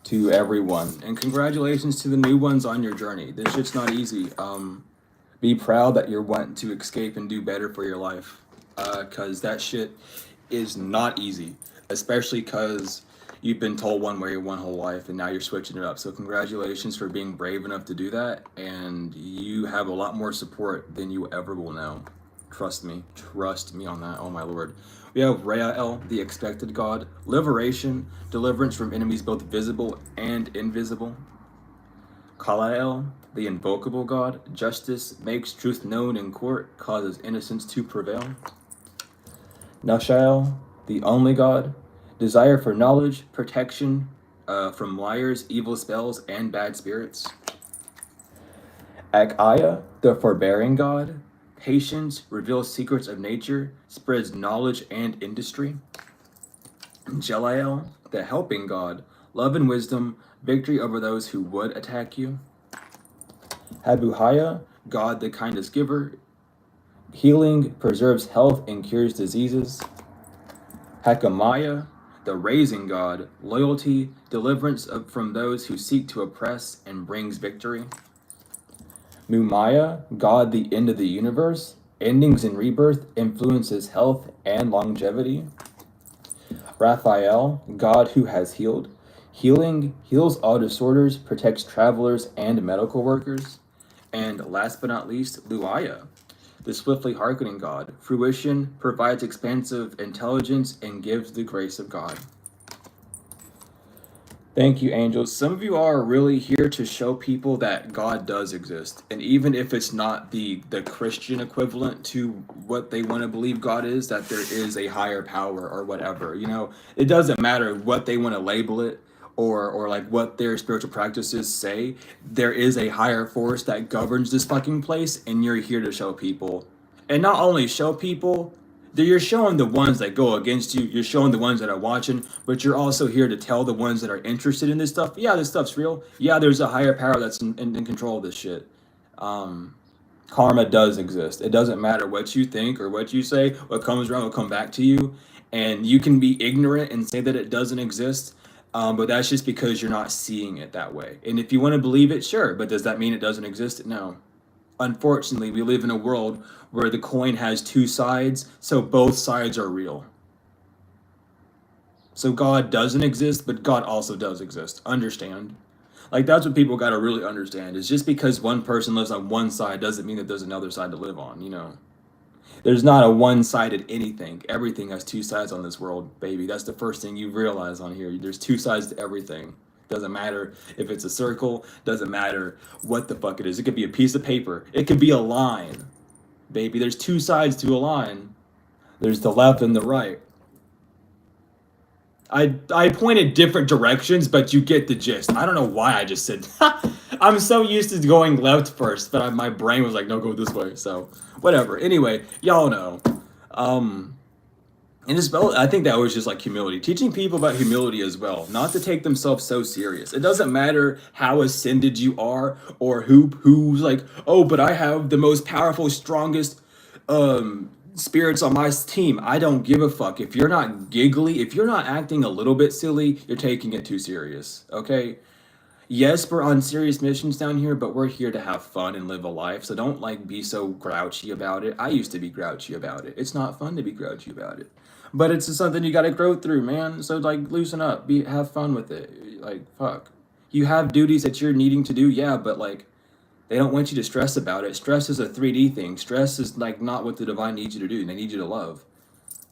to everyone. And congratulations to the new ones on your journey. This shit's not easy. Be proud that you're wanting to escape and do better for your life. Because that shit is not easy, especially because you've been told one way one whole life, and now you're switching it up. So congratulations for being brave enough to do that, and you have a lot more support than you ever will know. Trust me on that. Oh my lord. We have Rael, the expected god, liberation, deliverance from enemies both visible and invisible. Kalael, the invocable god, justice, makes truth known in court, causes innocence to prevail. Nashael, the only god, desire for knowledge, protection from liars, evil spells, and bad spirits. Akaya, the forbearing god, patience, reveals secrets of nature, spreads knowledge and industry. Jelael, the helping god, love and wisdom, victory over those who would attack you. Habuhaya, god the kindest giver, healing, preserves health, and cures diseases. Hakamaya, the raising god, loyalty, deliverance from those who seek to oppress, and brings victory. Mumaya, god the end of the universe, Endings and rebirth influences health and longevity. Raphael, God who has healed. Healing heals all disorders, protects travelers and medical workers. And last but not least, Luaya, the swiftly hearkening God. Fruition provides expansive intelligence and gives the grace of God. Thank you, angels. Some of you are really here to show people that God does exist. And even if it's not the Christian equivalent to what they want to believe God is, that there is a higher power or whatever. You know, it doesn't matter what they want to label it or like what their spiritual practices say. There is a higher force that governs this fucking place, and you're here to show people. And not only show people, you're showing the ones that go against you, you're showing the ones that are watching, but you're also here to tell the ones that are interested in this stuff, yeah, this stuff's real. Yeah, there's a higher power that's in control of this shit. Karma does exist. It doesn't matter what you think or what you say, what comes around will come back to you. And you can be ignorant and say that it doesn't exist, but that's just because you're not seeing it that way. And if you want to believe it, sure, but does that mean it doesn't exist? No. Unfortunately, we live in a world where the coin has two sides, so both sides are real. So God doesn't exist, but God also does exist. Understand? Like, that's what people got to really understand, is just because one person lives on one side doesn't mean that there's another side to live on, you know? There's not a one-sided anything. Everything has two sides on this world, baby. That's the first thing you realize on here. There's two sides to everything. Doesn't matter if it's a circle, doesn't matter what the fuck it is. It could be a piece of paper. It could be a line. Baby, there's two sides to a line. There's the left and the right. I pointed different directions, but you get the gist. I don't know why I just said I'm so used to going left first, but my brain was like, no, go this way. So whatever. Anyway, y'all know. And I think that was just like humility, teaching people about humility as well, not to take themselves so serious. It doesn't matter how ascended you are or who's like, oh, but I have the most powerful, strongest spirits on my team. I don't give a fuck. If you're not giggly, if you're not acting a little bit silly, you're taking it too serious. Okay? Yes, we're on serious missions down here, but we're here to have fun and live a life. So don't like be so grouchy about it. I used to be grouchy about it. It's not fun to be grouchy about it. But it's something you got to grow through, man. So like loosen up, have fun with it. Like fuck. You have duties that you're needing to do, yeah, but like they don't want you to stress about it. Stress is a 3D thing. Stress is like not what the divine needs you to do. They need you to love.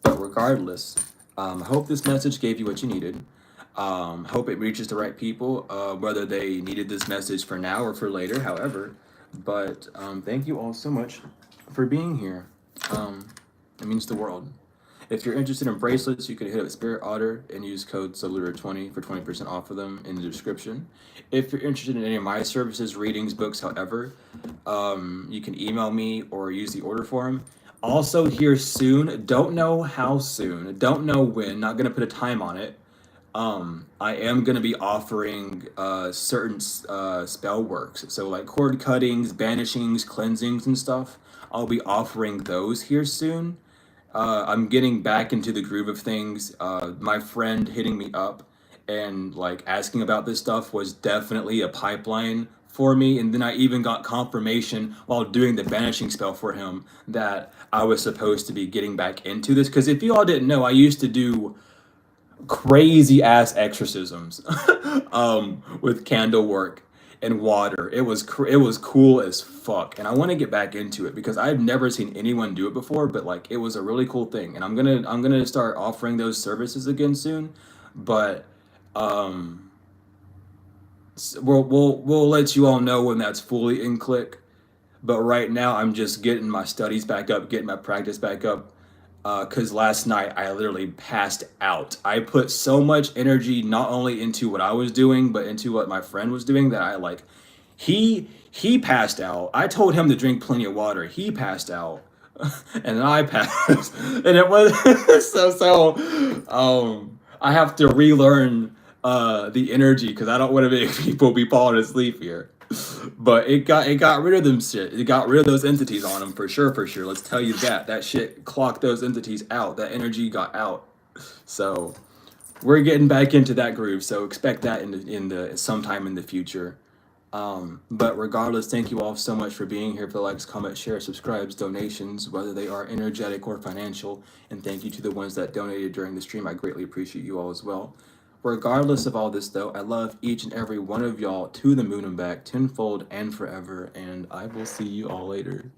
But regardless, I hope this message gave you what you needed. Hope it reaches the right people, whether they needed this message for now or for later, however. But thank you all so much for being here. It means the world. If you're interested in bracelets, you can hit up Spirit Otter and use code SOLUTOR20 for 20% off of them in the description. If you're interested in any of my services, readings, books, however, you can email me or use the order form. Also here soon, don't know how soon, don't know when, not going to put a time on it. I am going to be offering certain spell works. So like cord cuttings, banishings, cleansings, and stuff. I'll be offering those here soon. I'm getting back into the groove of things. My friend hitting me up and like asking about this stuff was definitely a pipeline for me. And then I even got confirmation while doing the banishing spell for him that I was supposed to be getting back into this. Because if you all didn't know, I used to do crazy ass exorcisms with candle work and water. It was cool as fuck, and I want to get back into it because I've never seen anyone do it before. But like, it was a really cool thing, and I'm gonna start offering those services again soon. But we'll let you all know when that's fully in click. But right now, I'm just getting my studies back up, getting my practice back up. Because last night I literally passed out. I put so much energy not only into what I was doing, but into what my friend was doing that I like. He passed out. I told him to drink plenty of water. He passed out, and then I passed. And it was I have to relearn the energy because I don't want to make people be falling asleep here. But it got rid of them shit. It got rid of those entities on them for sure, for sure. Let's tell you that. That shit clocked those entities out. That energy got out. So we're getting back into that groove. So expect that in the sometime in the future. But regardless, thank you all so much for being here, for the likes, comments, shares, subscribes, donations, whether they are energetic or financial. And thank you to the ones that donated during the stream. I greatly appreciate you all as well. Regardless of all this, though, I love each and every one of y'all to the moon and back, tenfold and forever. And I will see you all later.